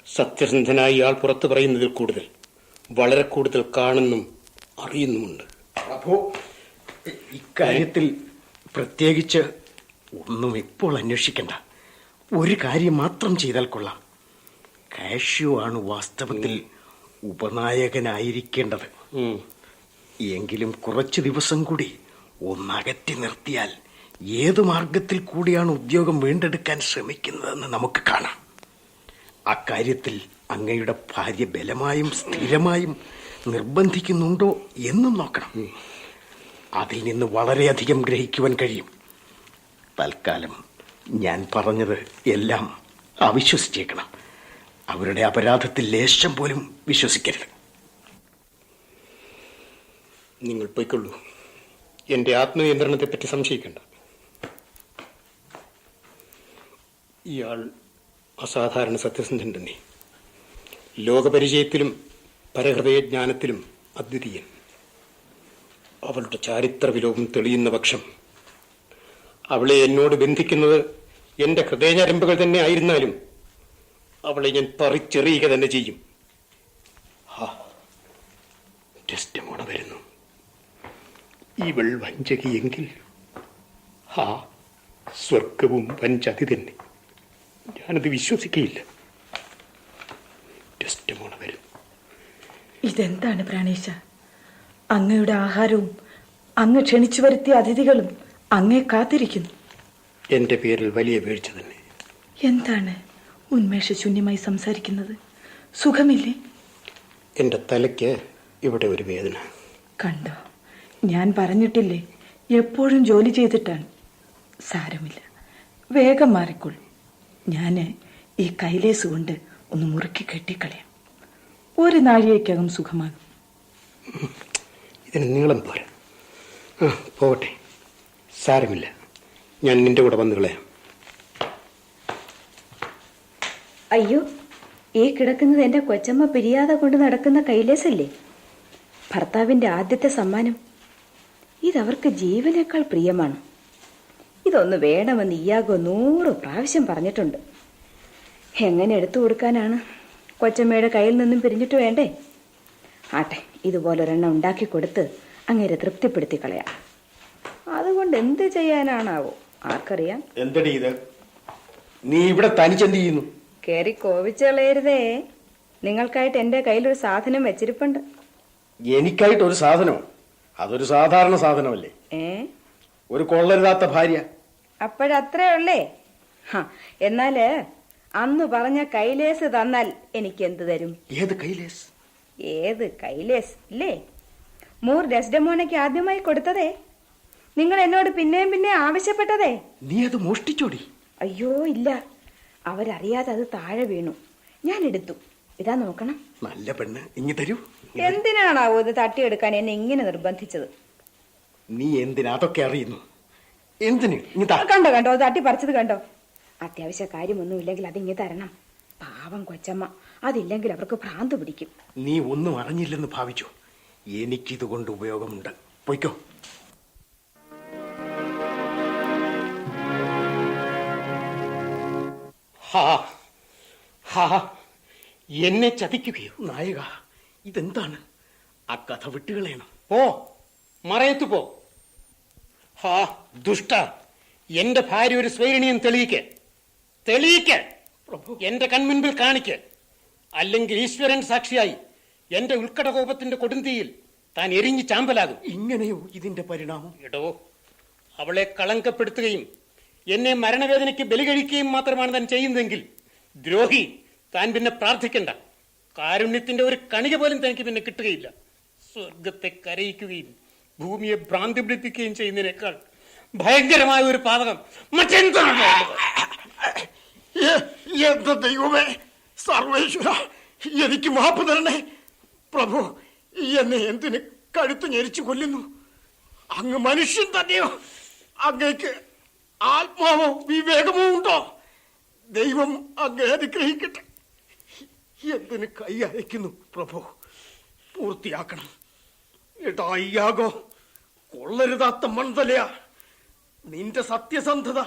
സത്യസന്ധനായി ആൾ പുറത്തു പറയുന്നതിൽ കൂടുതൽ, വളരെ കൂടുതൽ കാണുന്നും അറിയുന്നുമുണ്ട്. അപ്പോ ഇക്കാര്യത്തിൽ പ്രത്യേകിച്ച് ഒന്നും ഇപ്പോൾ അന്വേഷിക്കണ്ട. ഒരു കാര്യം മാത്രം ചെയ്താൽ കൊള്ളാം. കാഷ്യോ ആണ് വാസ്തവത്തിൽ ഉപനായകനായിരിക്കേണ്ടത്. എങ്കിലും കുറച്ചു ദിവസം കൂടി ഒന്നകറ്റി നിർത്തിയാൽ ഏതു മാർഗത്തിൽ കൂടിയാണ് ഉദ്യോഗം വീണ്ടെടുക്കാൻ ശ്രമിക്കുന്നതെന്ന് നമുക്ക് കാണാം. അക്കാര്യത്തിൽ അങ്ങയുടെ ഭാര്യ ബലമായും സ്ഥിരമായും നിർബന്ധിക്കുന്നുണ്ടോ എന്നും നോക്കണം. അതിൽ നിന്ന് വളരെയധികം ഗ്രഹിക്കുവാൻ കഴിയും. തൽക്കാലം ഞാൻ പറഞ്ഞത് എല്ലാം അവിശ്വസിച്ചേക്കണം. അവരുടെ അപരാധത്തിൽ ലേശം പോലും വിശ്വസിക്കരുത്. നിങ്ങൾ പോയിക്കൊള്ളൂ. എൻ്റെ ആത്മനിയന്ത്രണത്തെപ്പറ്റി സംശയിക്കേണ്ട. ഇയാൾ അസാധാരണ സത്യസന്ധൻ തന്നെ. ലോകപരിചയത്തിലും പരഹൃദയജ്ഞാനത്തിലും അദ്വിതീയൻ. അവളുടെ ചാരിത്ര വിലോപം തെളിയുന്ന പക്ഷം അവളെ എന്നോട് ബന്ധിക്കുന്നത് എൻ്റെ ഹൃദയഞരമ്പുകൾ തന്നെ ആയിരുന്നാലും അവളെ ഞാൻ പറിച്ചെറിയുക തന്നെ ചെയ്യും. ഡെസ്ഡെമോണ വരുന്നു. ഇവൾ വഞ്ചകിയെങ്കിൽ സ്വർഗവും വഞ്ചതി തന്നെ. ഞാനത് വിശ്വസിക്കയില്ല. ഡെസ്ഡെമോണ വരുന്നു. ഇതെന്താണ് പ്രാണേശ? അങ്ങയുടെ ആഹാരവും അങ്ങ് ക്ഷണിച്ചു വരുത്തിയ അതിഥികളും അങ്ങേ കാത്തിരിക്കുന്നു. എന്റെ പേരിൽ വലിയ വീഴ്ച തന്നെ. എന്താണ് ഉന്മേഷശൂന്യമായി സംസാരിക്കുന്നത്? സുഖമില്ലേ? എൻ്റെ തലയ്ക്ക് ഇവിടെ ഒരു വേദന. കണ്ടോ, ഞാൻ പറഞ്ഞിട്ടില്ലേ, എപ്പോഴും ജോലി ചെയ്തിട്ടാണ്. സാരമില്ല, വേഗം മാറിക്കൊള്ളു. ഞാൻ ഈ കൈലേസ് കൊണ്ട് ഒന്ന് മുറുക്കി കെട്ടിക്കളയാം. ഒരു നാഴികയ്ക്കകം സുഖമാകും. ഇതിന് നീളം പോരാ. പോകട്ടെ, സാരമില്ല, ഞാൻ നിന്റെ കൂടെ വന്നു കളയാം. അയ്യോ, ഈ കിടക്കുന്നത് എന്റെ കൊച്ചമ്മ പിരിയാതെ കൊണ്ട് നടക്കുന്ന കൈലേസല്ലേ? ഭർത്താവിന്റെ ആദ്യത്തെ സമ്മാനം. ഇതവർക്ക് ജീവനേക്കാൾ പ്രിയമാണ്. ഇതൊന്ന് വേണമെന്ന് ഇയാഗോ 100 പ്രാവശ്യം പറഞ്ഞിട്ടുണ്ട്. എങ്ങനെ എടുത്തു കൊടുക്കാനാണ്? കൊച്ചമ്മയുടെ കയ്യിൽ നിന്നും പിരിഞ്ഞിട്ട് വേണ്ടേ? ആട്ടെ, ഇതുപോലൊരെണ്ണം ഉണ്ടാക്കി കൊടുത്ത് അങ്ങേരെ തൃപ്തിപ്പെടുത്തി കളയാം. അതുകൊണ്ട് എന്ത് ചെയ്യാനാണാവോ, ആർക്കറിയാം. എന്തടി ഇത്? നീ ഇവിടെ തനിച്ചെന്ത് ചെയ്യുന്നു? കേറി കോപിച്ചളയരുതേ. നിങ്ങൾക്കായിട്ട് എന്റെ കയ്യിലൊരു സാധനം വെച്ചിരിപ്പുണ്ട്. എനിക്കായിട്ട് ഒരു സാധനമോ? അതൊരു സാധാരണ സാധനമല്ലേ? ഒരു കൊള്ളരുതാത്ത ഭാര്യ. അപ്പോഴത്രേ ഉള്ളേ. എന്നാല് അന്ന് പറഞ്ഞ കൈലേസ് തന്നാൽ എനിക്ക് എന്ത് തരും? ഏത് കൈലേസ്? ഏത് കൈലേസ് ഇല്ലേ? മൂർ ഡെസ്ഡെമോനയ്ക്ക് ആദ്യമായി കൊടുത്തതേ, നിങ്ങൾ എന്നോട് പിന്നെയും പിന്നെ ആവശ്യപ്പെട്ടതേ. നീ അത് മോഷ്ടിച്ചോടി? അയ്യോ ഇല്ല, അവരറിയാതെ അത് താഴെ വീണു. ഞാൻ എടുത്തു. ഇതാ നോക്കണം. നല്ല പെണ്ണ്, ഇങ്ങ് തരൂ. എന്തിനാണാവോ ഇത് തട്ടിയെടുക്കാൻ എന്നെ ഇങ്ങനെ നിർബന്ധിച്ചത്? നീ എന്തിനാ അതൊക്കെ അറിയുന്നു? എന്തിന്? കണ്ടോ കണ്ടോ, അത് തട്ടി പറിച്ചത് കണ്ടോ? അത്യാവശ്യ കാര്യമൊന്നുമില്ലെങ്കിൽ അതിങ്ങി തരണം. പാവം കൊച്ചമ്മ, അതില്ലെങ്കിൽ അവർക്ക് ഭ്രാന്ത് പിടിക്കും. നീ ഒന്നും അറിഞ്ഞില്ലെന്ന് ഭാവിച്ചു. എനിക്കിതുകൊണ്ട് ഉപയോഗമുണ്ട്. പൊയ്ക്കോ. എന്നെ ചതിക്കുകയോ? നായക, ഇതെന്താണ്? ആ കഥ വിട്ടുകളയണം. പോ, മറയത്തു പോ. ദുഷ്ട, എന്റെ ഭാര്യ ഒരു സ്വൈരണിയം തെളിയിക്ക്. എന്റെ കൺമുൻപിൽ കാണിക്ക്. അല്ലെങ്കിൽ ഈശ്വരൻ സാക്ഷിയായി എന്റെ ഉൾക്കടകോപത്തിന്റെ കൊടുന്തീയിൽ താൻ എരിഞ്ഞ് ചാമ്പലാകും. ഇങ്ങനെയോ ഇതിന്റെ പരിണാമം? എടോ, അവളെ കളങ്കപ്പെടുത്തുകയും എന്നെ മരണവേദനയ്ക്ക് ബലി കഴിക്കുകയും മാത്രമാണ് താൻ ചെയ്യുന്നതെങ്കിൽ, ദ്രോഹി, താൻ പിന്നെ പ്രാർത്ഥിക്കണ്ട. കാരുണ്യത്തിന്റെ ഒരു കണിക പോലും തനിക്ക് പിന്നെ കിട്ടുകയില്ല. സ്വർഗത്തെ കരയിക്കുകയും ഭൂമിയെ ഭ്രാന്തി പിടിപ്പിക്കുകയും ചെയ്യുന്നതിനേക്കാൾ ഭയങ്കരമായ ഒരു പാതകം മറ്റെന്താണ്? എന്റെ ദൈവമേ, സർവേശ്വര, എനിക്ക് മാപ്പ് തരണേ. പ്രഭു, എന്നെ എന്തിന് കഴുത്ത് ഞെരിച്ചു കൊല്ലുന്നു? അങ്ങ് മനുഷ്യൻ തന്നെയോ? അങ്ങേക്ക് ആത്മാവോ വിവേകമോ ഉണ്ടോ? ദൈവം അങ്ങേ അനുഗ്രഹിക്കട്ടെ. എന്തിന് കൈ അയക്കുന്നു പ്രഭു? പൂർത്തിയാക്കണം. ഇടായിയാകോ, കൊള്ളരുതാത്ത മൺതലയാ. നിന്റെ സത്യസന്ധത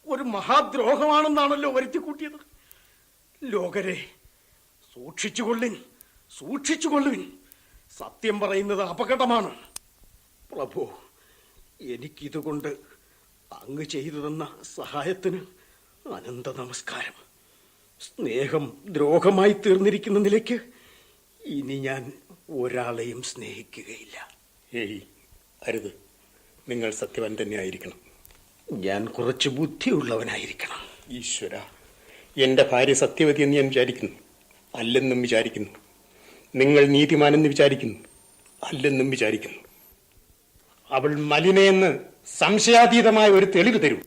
ഒരു മഹാദ്രോഹമാണെന്നാണല്ലോ വരുത്തി കൂട്ടിയത്. ലോകരെ, സൂക്ഷിച്ചുകൊള്ളുവിൻ. സത്യം പറയുന്നത് അപകടമാണ്. പ്രഭു, എനിക്കിതുകൊണ്ട് അങ്ങ് ചെയ്തു തന്ന സഹായത്തിന് അനന്ത നമസ്കാരം. സ്നേഹം ദ്രോഹമായി തീർന്നിരിക്കുന്ന നിലയ്ക്ക് ഇനി ഞാൻ ഒരാളെയും സ്നേഹിക്കുകയില്ല. അരുത്, നിങ്ങൾ സത്യവാൻ തന്നെയായിരിക്കണം. ഞാൻ കുറച്ച് ബുദ്ധിയുള്ളവനായിരിക്കണം. ഈശ്വര, എന്റെ ഭാര്യ സത്യവതി എന്ന് ഞാൻ വിചാരിക്കുന്നു, അല്ലെന്നും വിചാരിക്കുന്നു. നിങ്ങൾ നീതിമാനെന്ന് വിചാരിക്കുന്നു, അല്ലെന്നും വിചാരിക്കുന്നു. അവൾ മലിനയെന്ന് സംശയാതീതമായ ഒരു തെളിവ് തരൂ.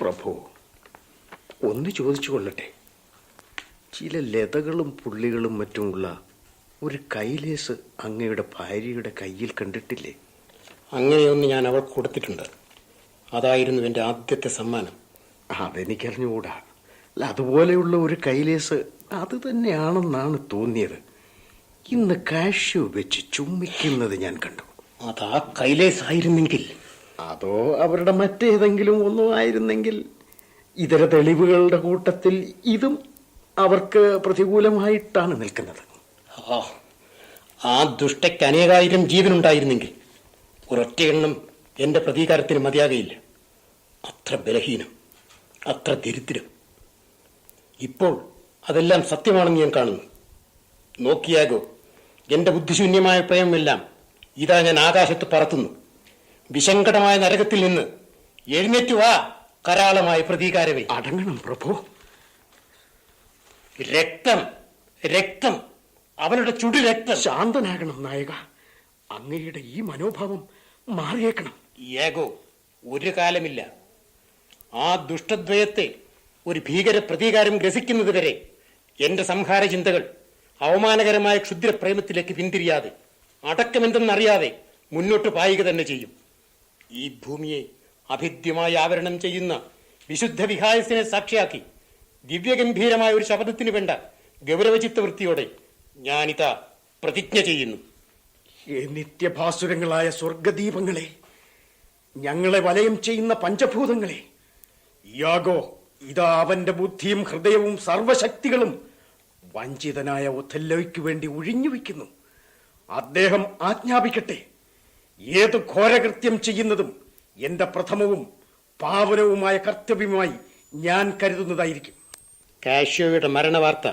പ്രഭു, ഒന്ന് ചോദിച്ചു കൊള്ളട്ടെ. ചില ലതകളും പുള്ളികളും മറ്റുമുള്ള ഒരു കൈലേസ് അങ്ങയുടെ ഭാര്യയുടെ കയ്യിൽ കണ്ടിട്ടില്ലേ? അങ്ങനെയൊന്ന് ഞാൻ അവൾ കൊടുത്തിട്ടുണ്ട്. അതായിരുന്നു എൻ്റെ ആദ്യത്തെ സമ്മാനം. അതെനിക്കറിഞ്ഞുകൂടാ. അതുപോലെയുള്ള ഒരു കൈലേസ് അത് തന്നെയാണെന്നാണ് തോന്നിയത്. ഇന്ന് കാഷ്യൂ വെച്ച് ചുംബിക്കുന്നത് ഞാൻ കണ്ടു. അതാ കൈലേസ് ആയിരുന്നെങ്കിൽ, അതോ അവരുടെ മറ്റേതെങ്കിലും ഒന്നും ആയിരുന്നെങ്കിൽ, ഇതര തെളിവുകളുടെ കൂട്ടത്തിൽ ഇതും അവർക്ക് പ്രതികൂലമായിട്ടാണ് നിൽക്കുന്നത്. ആ ദുഷ്ടയ്ക്ക് അനേകായിരം ജീവനുണ്ടായിരുന്നെങ്കിൽ ഒരൊറ്റ എണ്ണം എന്റെ പ്രതീകാരത്തിന് മതിയാകയില്ല. അത്ര ബലഹീനം, അത്ര ദരിദ്രം. ഇപ്പോൾ അതെല്ലാം സത്യമാണെന്ന് ഞാൻ കാണുന്നു. നോക്കിയാകോ, എന്റെ ബുദ്ധിശൂന്യമായ പ്രയമെല്ലാം ഇതാ ഞാൻ ആകാശത്ത് പറത്തുന്നു. വിശങ്കടമായ നരകത്തിൽ നിന്ന് എഴുന്നേറ്റു വാ, കരാളമായ പ്രതീകാരമേ. അടങ്ങണം പ്രഭു. രക്തം, രക്തം, അവളുടെ ചുടു രക്തം. ശാന്തനാകണം നായക. അങ്ങയുടെ ഈ മനോഭാവം മാറിയേക്കണം. ഏകോ, ഒരു കാലമില്ല. ആ ദുഷ്ടദ്വയത്തെ ഒരു ഭീകര പ്രതീകാരം ഗ്രസിക്കുന്നത് വരെ എന്റെ സംഹാര ചിന്തകൾ അവമാനകരമായ ക്ഷുദ്രപ്രേമത്തിലേക്ക് പിന്തിരിയാതെ അടക്കമെന്തെന്നറിയാതെ മുന്നോട്ട് പായുക തന്നെ ചെയ്യും. ഈ ഭൂമിയെ അഭിദ്യമായി ആവരണം ചെയ്യുന്ന വിശുദ്ധ വിഹായസിനെ സാക്ഷിയാക്കി ദിവ്യഗംഭീരമായ ഒരു ശപഥത്തിന് വേണ്ട ഗൗരവചിത്ത വൃത്തിയോടെ ഞാനിതാ പ്രതിജ്ഞ ചെയ്യുന്നു. നിത്യഭാസുരങ്ങളായ സ്വർഗദീപങ്ങളെ, ഞങ്ങളെ വലയം ചെയ്യുന്ന പഞ്ചഭൂതങ്ങളെ, യാഗോ ഇതാ അവന്റെ ബുദ്ധിയും ഹൃദയവും സർവശക്തികളും വഞ്ചിതനായ ഒഥല്ലോയ്ക്ക് വേണ്ടി ഒഴിഞ്ഞുവെക്കുന്നു. അദ്ദേഹം ആജ്ഞാപിക്കട്ടെ. ഏത് ഘോരകൃത്യം ചെയ്യുന്നതും എന്റെ പ്രഥമവും പാവനവുമായ കർത്തവ്യമായി ഞാൻ കരുതുന്നതായിരിക്കും. കാഷ്യോയുടെ മരണവാർത്ത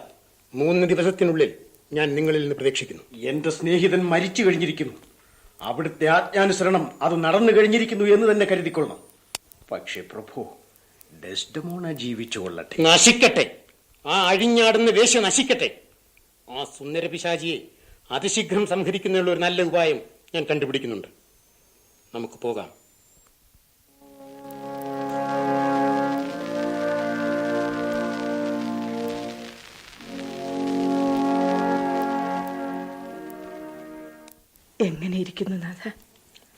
3 ദിവസത്തിനുള്ളിൽ ഞാൻ നിങ്ങളിൽ നിന്ന് പ്രതീക്ഷിക്കുന്നു. എന്റെ സ്നേഹിതൻ മരിച്ചു കഴിഞ്ഞിരിക്കുന്നു. അവിടുത്തെ ആജ്ഞാനുസരണം അത് നടന്നു കഴിഞ്ഞിരിക്കുന്നു എന്ന് തന്നെ കരുതിക്കൊള്ളണം. പക്ഷേ പ്രഭു, ഡെസ്ഡമോണ ജീവിച്ചു കൊള്ളട്ടെ. നശിക്കട്ടെ, ആ അഴിഞ്ഞാടുന്ന വേശ്യ നശിക്കട്ടെ. ആ സുന്ദര പിശാചിയെ അതിശീഘ്രം സംഹരിക്കുന്നതിനുള്ള ഒരു നല്ല ഉപായം ഞാൻ കണ്ടുപിടിക്കുന്നുണ്ട്. നമുക്ക് പോകാം. എങ്ങനെ ഇരിക്കുന്നു നാഥ?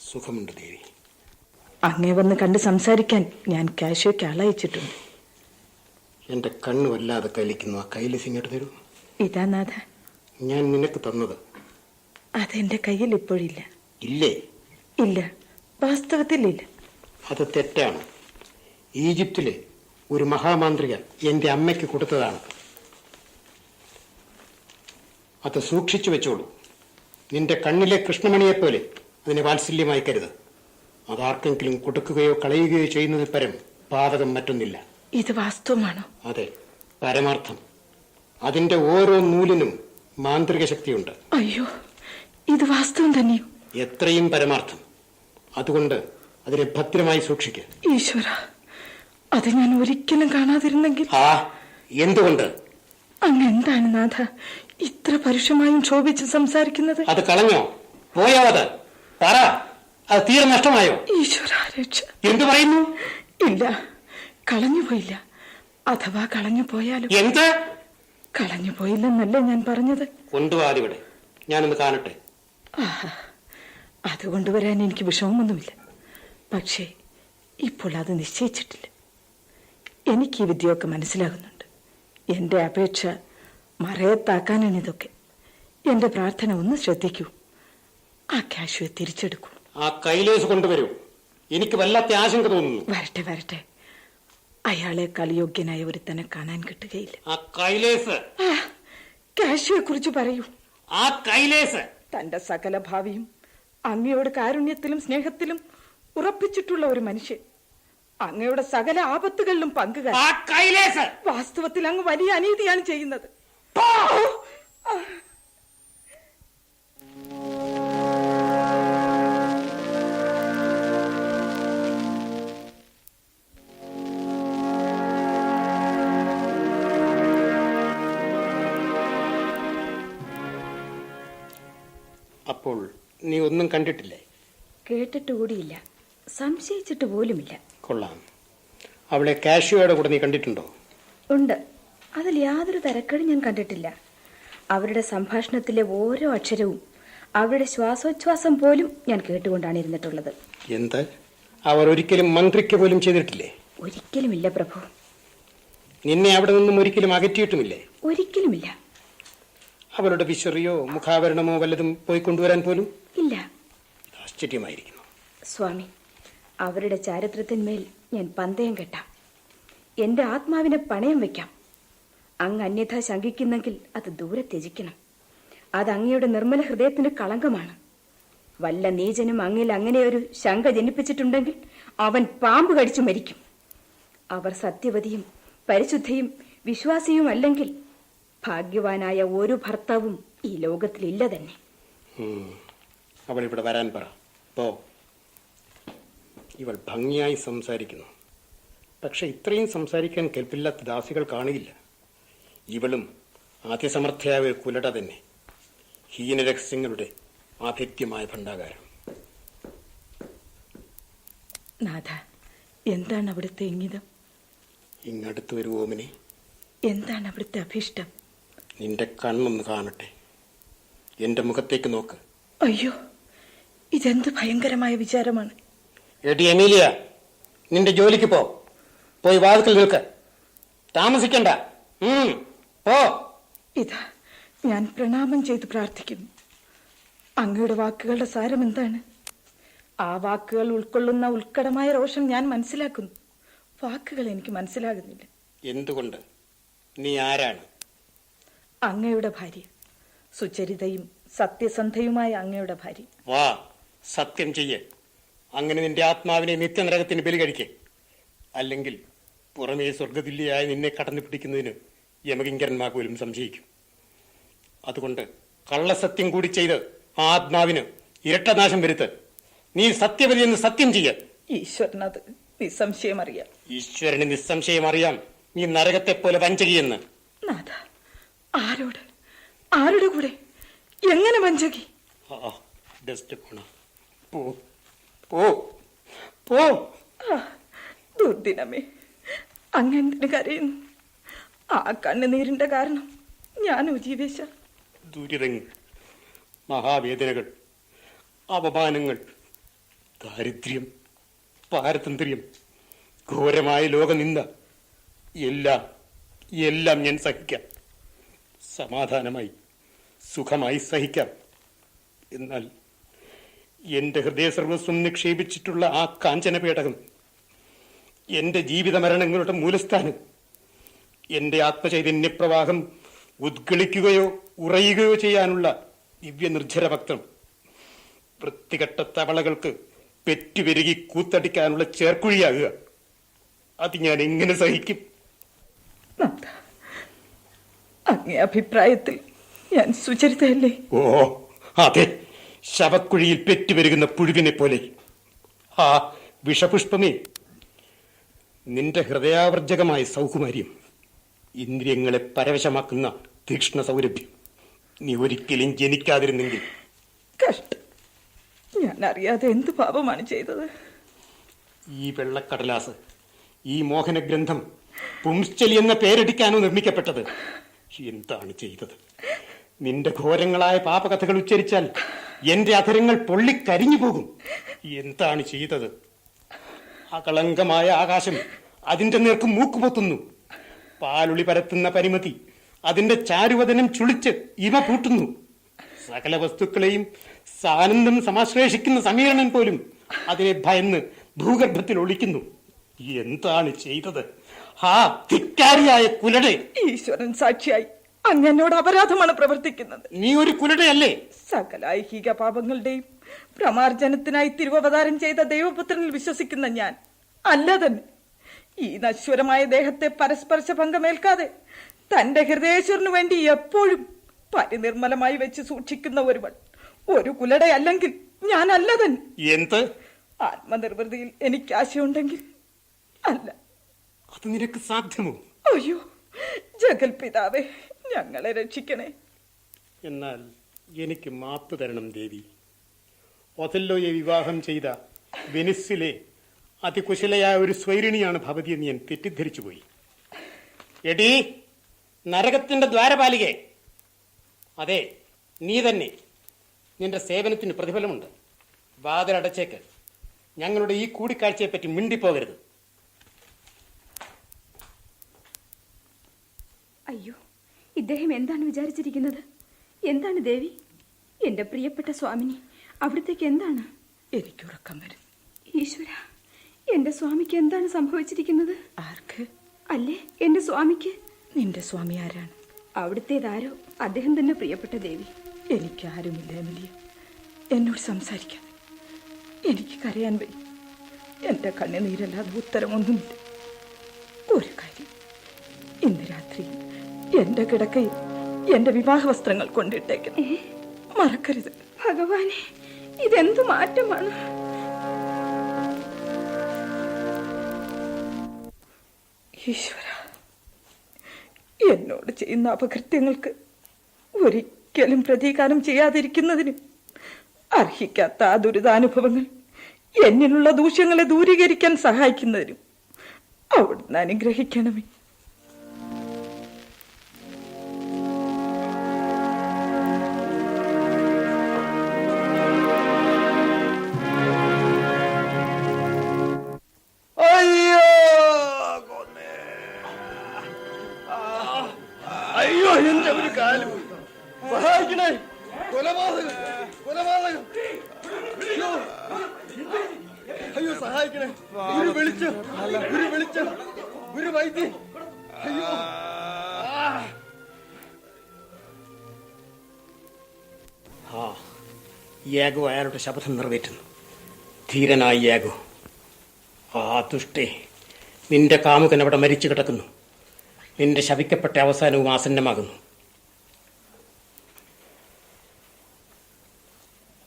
സുഖമുണ്ട് ദേവി. അങ്ങേ വന്ന് കണ്ട് സംസാരിക്കാൻ ഞാൻ കാഷ്യോയ്ക്ക് ആളയച്ചിട്ടുണ്ട്. എന്റെ കണ്ണ് വല്ലാതെ കലിക്കുന്നു. ആ കൈലസ് ഇങ്ങോട്ട് തരൂ. ഇതാ നാഥ. ഞാൻ നിനക്ക് തന്നത്. അതെന്റെ കയ്യിൽ ഇപ്പോഴില്ല. ഇല്ലേ? ഇല്ല, വാസ്തവത്തിലില്ല. അത് തെറ്റാണ്. ഈജിപ്തിലെ ഒരു മഹാമാന്ത്രിക എന്റെ അമ്മയ്ക്ക് കൊടുത്തതാണ്. അത് സൂക്ഷിച്ചു വെച്ചോളൂ. നിന്റെ കണ്ണിലെ കൃഷ്ണമണിയെപ്പോലെ അതിനെ വാത്സല്യമായി കരുത്. അതാർക്കെങ്കിലും കൊടുക്കുകയോ കളയുകയോ ചെയ്യുന്നതിൽ പരം പാതകം മറ്റൊന്നില്ല. ഇത് വാസ്തവമാണോ? അതെ, പരമാർത്ഥം. അതിന്റെ ഓരോ നൂലിനും മാന്ത്രിക ശക്തിയുണ്ട്. അയ്യോ, ഇത് വാസ്തവം തന്നെയോ? എത്രയും പരമാർത്ഥം. അതുകൊണ്ട് അതിനെ ഭദ്രമായി സൂക്ഷിക്കുക. ഈശ്വര, അത് ഞാൻ ഒരിക്കലും കാണാതിരുന്നെങ്കിൽ. ആ, എന്തുകൊണ്ട്? അങ്ങ് എന്താണ് നാഥ ഇത്ര പരുഷമായും ക്ഷോഭിച്ച് സംസാരിക്കുന്നത്? അത് കളഞ്ഞോ? പോയോ? അത് പറ. അത് തീരെ നഷ്ടമായോ? ഈശ്വര രക്ഷ. എന്തു പറയുന്നു? ഇല്ല, കളഞ്ഞുപോയില്ല. അഥവാ കളഞ്ഞു പോയാലും. എന്ത്? കളഞ്ഞു പോയില്ലെന്നല്ലേ ഞാൻ പറഞ്ഞത്. കൊണ്ടുപോകാതിവിടെ, ഞാനൊന്ന് കാണട്ടെ. അത് കൊണ്ടുവരാൻ എനിക്ക് വിഷമമൊന്നുമില്ല. പക്ഷേ ഇപ്പോൾ അത് നിശ്ചയിച്ചിട്ടില്ല. എനിക്ക് ഈ വിദ്യയൊക്കെ മനസ്സിലാകുന്നുണ്ട്. എന്റെ അപേക്ഷ മറയത്താക്കാനാണ് ഇതൊക്കെ. എന്റെ പ്രാർത്ഥന ഒന്ന് ശ്രദ്ധിക്കൂ. ആ കാഷ്വയെ തിരിച്ചെടുക്കൂ. ആ കൈലേസ് കൊണ്ടുവരൂ. എനിക്ക് വല്ലാത്ത ആശങ്ക തോന്നുന്നു. വരട്ടെ വരട്ടെ. അയാളെക്കാൾ യോഗ്യനായ ഒരുത്തനെ കാണാൻ കിട്ടുകയില്ല. ആ കൈലേസ്. കാഷ്വയെ കുറിച്ച് പറയൂ. ആ കൈലേസ് തന്റെ സകല ഭാവിയും അങ്ങയോട് കാരുണ്യത്തിലും സ്നേഹത്തിലും ഉറപ്പിച്ചിട്ടുള്ള ഒരു മനുഷ്യൻ. അങ്ങയുടെ സകല ആപത്തുകളിലും പങ്കുകാരൻ. ആ കൈലേസ് വാസ്തവത്തിൽ അങ്ങ് വലിയ അനീതിയാണ് ചെയ്യുന്നത്. അപ്പോൾ നീ ഒന്നും കണ്ടിട്ടില്ലേ? കേട്ടിട്ടുകൂടിയില്ല, സംശയിച്ചിട്ട് പോലുമില്ല. കൊള്ളാം. അവളെ കാഷ്യോയുടെ കൂടെ നീ കണ്ടിട്ടുണ്ടോ? ഉണ്ട്, അതിൽ യാതൊരു തരക്കേടും ഞാൻ കണ്ടിട്ടില്ല. അവരുടെ സംഭാഷണത്തിലെ ഓരോ അക്ഷരവും അവരുടെ ശ്വാസോച്ഛ്വാസം പോലും ഞാൻ കേട്ടുകൊണ്ടാണ് ഇരുന്നിട്ടുള്ളത്. എന്ത്? അവർ ഒരിക്കലും മന്ത്രിക്ക് പോലും ചെയ്തിട്ടില്ലേ? ഒരിക്കലുമില്ല പ്രഭു. നിന്നെ അവിടെ നിന്നും ഒരിക്കലും അകറ്റിയിട്ടുമില്ലേ? ഒരിക്കലുമില്ല. അവരുടെ വിശറിയോ മുഖാവരണമോ വല്ലതും പോയി കൊണ്ടുവരാൻ പോലും ഇല്ല. ആശ്ചര്യമായിരിക്കുന്നു സ്വാമി. അവരുടെ ചാരിത്രത്തിന്മേൽ ഞാൻ പന്തയം കെട്ടാം. എന്റെ ആത്മാവിനെ പണയം വെക്കാം. അങ്ങ് അന്യഥ ശങ്കിക്കുന്നെങ്കിൽ അത് ദൂരെ ത്യജിക്കണം. അത് അങ്ങയുടെ നിർമ്മല ഹൃദയത്തിന് കളങ്കമാണ്. വല്ല നീചനും അങ്ങിൽ അങ്ങനെ ഒരു ശങ്ക ജനിപ്പിച്ചിട്ടുണ്ടെങ്കിൽ അവൻ പാമ്പ് കടിച്ചു മരിക്കും. അവർ സത്യവതിയും പരിശുദ്ധയും വിശ്വാസിയും അല്ലെങ്കിൽ ഭാഗ്യവാനായ ഒരു ഭർത്താവും ഈ ലോകത്തിലില്ല തന്നെ. അവൾ ഇവിടെ വരാൻ പറ. പോ. ഇവൾ ഭംഗിയായി സംസാരിക്കുന്നു. പക്ഷെ ഇത്രയും സംസാരിക്കാൻ കെൽപ്പില്ലാത്ത ദാസികൾ കാണുകയില്ല. ഇവളും അതിസമർത്ഥയായ ഒരു കുലട തന്നെ. ഹീനരഹസ്യങ്ങളുടെ ആതിഥ്യമായ ഭണ്ഡാകാരം. നാഥ, എന്താണ് അവിടുത്തെ ഇംഗിതം? ഇങ്ങടുത്ത് വരൂ ഓമിനെ. എന്താണ് അവിടുത്തെ അഭീഷ്ടം? നിന്റെ കണ്ണൊന്ന് കാണട്ടെ. എന്റെ മുഖത്തേക്ക് നോക്ക്. അയ്യോ, ഇതെന്ത് ഭയങ്കരമായ വിചാരമാണ്. എടി എമീലിയ, നിന്റെ ജോലിക്ക് പോയി വാതിൽക്കൽ നിൽക്ക്. താമസിക്കണ്ട. പോ. ഇതാ, ഞാൻ പ്രണാമം ചെയ്ത് പ്രാർത്ഥിക്കുന്നു. അങ്ങയുടെ വാക്കുകളുടെ സാരം എന്താണ്? ആ വാക്കുകൾ ഉൾക്കൊള്ളുന്ന ഉത്കടമായ രോഷം ഞാൻ മനസ്സിലാക്കുന്നു. വാക്കുകൾ എനിക്ക് മനസ്സിലാകുന്നില്ല. എന്തുകൊണ്ട്? നീ ആരാണ്? അങ്ങയുടെ ഭാര്യ, സുചരിതയും സത്യസന്ധയുമായ അങ്ങയുടെ ഭാര്യ. വാ, സത്യം ചെയ്യേ. അങ്ങനെ നിന്റെ ആത്മാവിനെ നിത്യനരകത്തിന് ബലി കഴിക്കേ. അല്ലെങ്കിൽ പുറമേ സ്വർഗതുല്യായി നിന്നെ കടന്നു പിടിക്കുന്നതിന് യമകിങ്കരന്മാർ പോലും സംശയിക്കും. അതുകൊണ്ട് കള്ളസത്യം കൂടി ചെയ്ത് ആ ആത്മാവിന് ഇരട്ടനാശം വരുത്ത്. നീ സത്യവതി എന്ന് സത്യം ചെയ്യ. ഈശ്വരനത് നിസ്സംശയം അറിയാം. ഈശ്വരന് നിസ്സംശയം അറിയാം നീ നരകത്തെ പോലെ വഞ്ചകിയെന്ന്. നാഥ, ആരുടെ കൂടെ എങ്ങനെ വഞ്ചകി? ദുർദിനമേ, അങ്ങെന്തിന് കരയുന്നു? ആ കണ്ണുനീരിന്റെ കാരണം ഞാനോ ജീവേശ? ദുരിതങ്ങൾ, മഹാവേദനകൾ, അപമാനങ്ങൾ, ദാരിദ്ര്യം, പാരതന്ത്ര്യം, ഘോരമായ ലോകനിന്ദ, എല്ലാം ഞാൻ സഹിക്കാം. സമാധാനമായി സുഖമായി സഹിക്കാം. എന്നാൽ എന്റെ ഹൃദയസർവസ്വം നിക്ഷേപിച്ചിട്ടുള്ള ആ കാഞ്ചന പേടകം, എന്റെ ജീവിത മരണങ്ങളുടെ മൂലസ്ഥാനം, എന്റെ ആത്മചൈതന്യപ്രവാഹം ഉദ്ഗളിക്കുകയോ ഉറയുകയോ ചെയ്യാനുള്ള ദിവ്യ നിർജ്ജര ഭക്തം, വൃത്തികെട്ട തവളകൾക്ക് പെറ്റുപെരുകി കൂത്തടിക്കാനുള്ള ചേർക്കുഴിയാകുക, അത് ഞാൻ എങ്ങനെ സഹിക്കും? അങ്ങേ അഭിപ്രായത്തിൽ ഞാൻ സുചരിതയല്ലേ? ഓ അതെ, ശവക്കുഴിയിൽ പെറ്റുപെരുകുന്ന പുഴുവിനെ പോലെ. ആ വിഷപുഷ്പമേ, നിന്റെ ഹൃദയാവർജകമായ സൗകുമാര്യം, ഇന്ദ്രിയങ്ങളെ പരവശമാക്കുന്ന തീക്ഷ്ണ സൗരഭ്യം, നീ ഒരിക്കലും ജനിക്കാതിരുന്നെങ്കിൽ. കഷ്ടം, ഞാൻ അറിയാതെ എന്ത് പാപമാണ് ചെയ്തത്? ഈ വെള്ളക്കടലാസ്, ഈ മോഹനഗ്രന്ഥം പുംശ്ചലി എന്ന പേരടിക്കാനോ നിർമ്മിക്കപ്പെട്ടത്? എന്താണ് ചെയ്തത്? നിന്റെ ഘോരങ്ങളായ പാപകഥകൾ ഉച്ചരിച്ചാൽ എന്റെ അധരങ്ങൾ പൊള്ളിക്കരിഞ്ഞു പോകും. എന്താണ് ചെയ്തത്? അകളങ്കമായ ആകാശം അതിന്റെ നേർക്ക് മൂക്കുപൊത്തുന്നു. പാലുളി പരത്തുന്ന പരിമതി അതിന്റെ ചാരുവദനം ചുളിച്ച് ഇവ പൂട്ടുന്നു. സകല വസ്തുക്കളെയും സാനന്ദം സമാശ്ലേഷിക്കുന്ന സമീരണൻ പോലും അതിനെ ഭയന്ന് ഭൂഗർഭത്തിൽ ഒളിക്കുന്നു. എന്താണ് ചെയ്തത്? ആ ധിക്കാരിയായ കുലടെ! ഈശ്വരൻ സാക്ഷിയായി അങ്ങനോട് അപരാധമാണ് പ്രവർത്തിക്കുന്നത്. നീ ഒരു കുലടയല്ലേ? സകല ഐഹിക പാപങ്ങളുടെയും പ്രമാർജനത്തിനായി തിരുവവതാരം ചെയ്ത ദൈവപുത്രനിൽ വിശ്വസിക്കുന്ന ഞാൻ അല്ല തന്നെ. ഈ നശ്വരമായ ദേഹത്തെ പരസ്പർശ ഭംഗമേൽക്കാതെ തന്റെ ഹൃദയേശ്വരനു വേണ്ടി എപ്പോഴും പരിനിർമ്മലമായി വെച്ച് സൂക്ഷിക്കുന്ന ഒരുവൾ ഒരു കുലടയല്ലെങ്കിൽ ഞാൻ അല്ല തന്നെ. എന്ത്? ആത്മനിർവൃതിയിൽ എനിക്ക് ആശയുണ്ടെങ്കിൽ അല്ല. അത് നിനക്ക് സാധ്യമോ? അയ്യോ, ജഗൽപിതാവേ, ഞങ്ങളെ രക്ഷിക്കണേ. എന്നാൽ എനിക്ക് മാപ്പ് തരണം ദേവി. ഒഥല്ലോയെ വിവാഹം ചെയ്ത വെനിസിലെ അതികുശലയായ ഒരു സ്വൈരിണിയാണ് ഭവതിയെന്ന് ഞാൻ തെറ്റിദ്ധരിച്ചുപോയി. എടീ, നരകത്തിന്റെ ദ്വാരപാലികെ! അതെ, നീ തന്നെ. നിന്റെ സേവനത്തിന് പ്രതിഫലമുണ്ട്. വാതിലടച്ചേക്ക്. ഞങ്ങളുടെ ഈ കൂടിക്കാഴ്ചയെപ്പറ്റി മിണ്ടിപ്പോകരുത്. അയ്യോ, ഇദ്ദേഹം എന്താണ് വിചാരിച്ചിരിക്കുന്നത്? എന്താണ് ദേവി? എന്റെ പ്രിയപ്പെട്ട സ്വാമിനി, അവിടത്തേക്ക് എന്താണ്? എനിക്ക് ഉറക്കം വരും. ഈശ്വര, എന്റെ സ്വാമിക്ക് എന്താണ് സംഭവിച്ചിരിക്കുന്നത്? ആർക്ക്? അല്ലേ, എന്റെ സ്വാമിക്ക്. നിന്റെ സ്വാമി ആരാണ്? അവിടുത്തേതാരോ, അദ്ദേഹം തന്നെ പ്രിയപ്പെട്ട ദേവി. എനിക്ക് ആരുമില്ല എമിലിയ. എന്നോട് സംസാരിക്കാൻ എനിക്ക് കരയാൻ വയ്യ. എന്റെ കണ്ണുനീരല്ലാതെ ഉത്തരമൊന്നുമില്ല. ഒരു കാര്യം, ഇന്ന് രാത്രി എന്റെ കിടക്കയിൽ എന്റെ വിവാഹ വസ്ത്രങ്ങൾ കൊണ്ടിട്ടേക്കണം. മറക്കരുത്. ഭഗവാനെ, ഇതെന്തു മാറ്റമാണ്! ഈശ്വര, എന്നോട് ചെയ്യുന്ന അപകൃത്യങ്ങൾക്ക് ഒരിക്കലും പ്രതികാരം ചെയ്യാതിരിക്കുന്നതിനും അർഹിക്കാത്ത ആ ദുരിതാനുഭവങ്ങൾ എന്നിലുള്ള ദൂഷ്യങ്ങളെ ദൂരീകരിക്കാൻ സഹായിക്കുന്നതിനും അവിടുന്ന് അനുഗ്രഹിക്കണമേ. അയ്യോ, എന്റെ ഒരു കാലം സഹായിക്കണേ. കൊലപാതകം, കൊലപാതകം. അയ്യോ, അയ്യോ, സഹായിക്കണേ. ഒരു വെളിച്ചം, ഒരു വെളിച്ചം, ഒരു വൈദ്യം. അയ്യോ, യാഗോ അയാളുടെ ശപഥം നിറവേറ്റുന്നു. ധീരനായി യാഗോ. ആ ദുഷ്ടേ, നിന്റെ കാമുകൻ അവിടെ മരിച്ചു കിടക്കുന്നു. നിന്റെ ശപിക്കപ്പെട്ട അവസാനവും ആസന്നമാകുന്നു.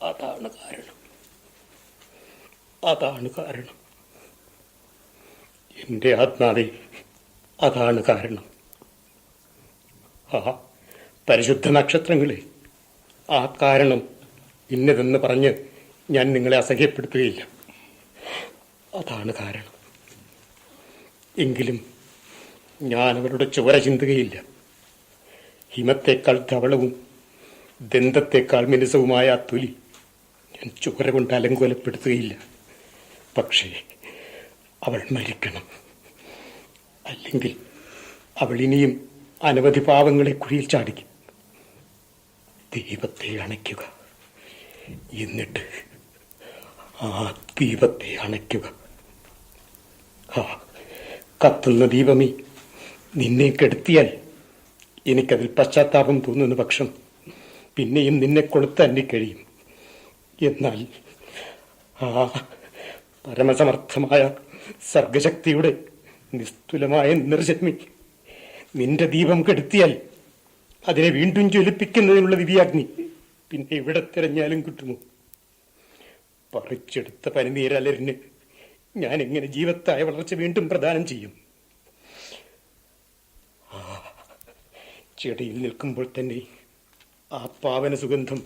അതാണ് കാരണം, അതാണ് കാരണം. എന്റെ ആത്മാവേ, അതാണ് കാരണം. ആ പരിശുദ്ധ നക്ഷത്രങ്ങളെ, ആ കാരണം ഇന്നതെന്ന് പറഞ്ഞ് ഞാൻ നിങ്ങളെ അസഹ്യപ്പെടുത്തുകയില്ല. അതാണ് കാരണം. എങ്കിലും ഞാൻ അവരുടെ ചോര ചിന്തുകയില്ല. ഹിമത്തേക്കാൾ ധവളവും ദന്തത്തേക്കാൾ മിനുസവുമായ ആ തൊലി ഞാൻ ചോര കൊണ്ട് അലങ്കോലപ്പെടുത്തുകയില്ല. പക്ഷേ അവൾ മരിക്കണം. അല്ലെങ്കിൽ അവൾ ഇനിയും അനവധി പാവങ്ങളെ കുഴിയിൽ ചാടിക്കും. ദീപത്തെ അണയ്ക്കുക, എന്നിട്ട് ആ ദീപത്തെ അണയ്ക്കുക. ആ കത്തുന്ന ദീപമേ, നിന്നെ കെടുത്തിയാൽ എനിക്കതിൽ പശ്ചാത്താപം തോന്നുന്ന പക്ഷം പിന്നെയും നിന്നെ കൊളുത്താൻ കഴിയും. എന്നാൽ ആ പരമസമർത്ഥമായ സർഗശക്തിയുടെ നിസ്തുലമായ നിർജ്ജന്മി നിന്റെ ദീപം കെടുത്തിയാൽ അതിനെ വീണ്ടും ജ്വലിപ്പിക്കുന്നതിനുള്ള ദിവ്യാഗ്നി പിന്നെ എവിടെ തിരഞ്ഞാലും കിട്ടുമോ? പറിച്ചെടുത്ത പനിനീരലരിന് ഞാൻ എങ്ങനെ ജീവത്തായ വളർച്ച വീണ്ടും പ്രദാനം ചെയ്യും? ചെടിയിൽ നിൽക്കുമ്പോൾ തന്നെ ആ പാവന സുഗന്ധം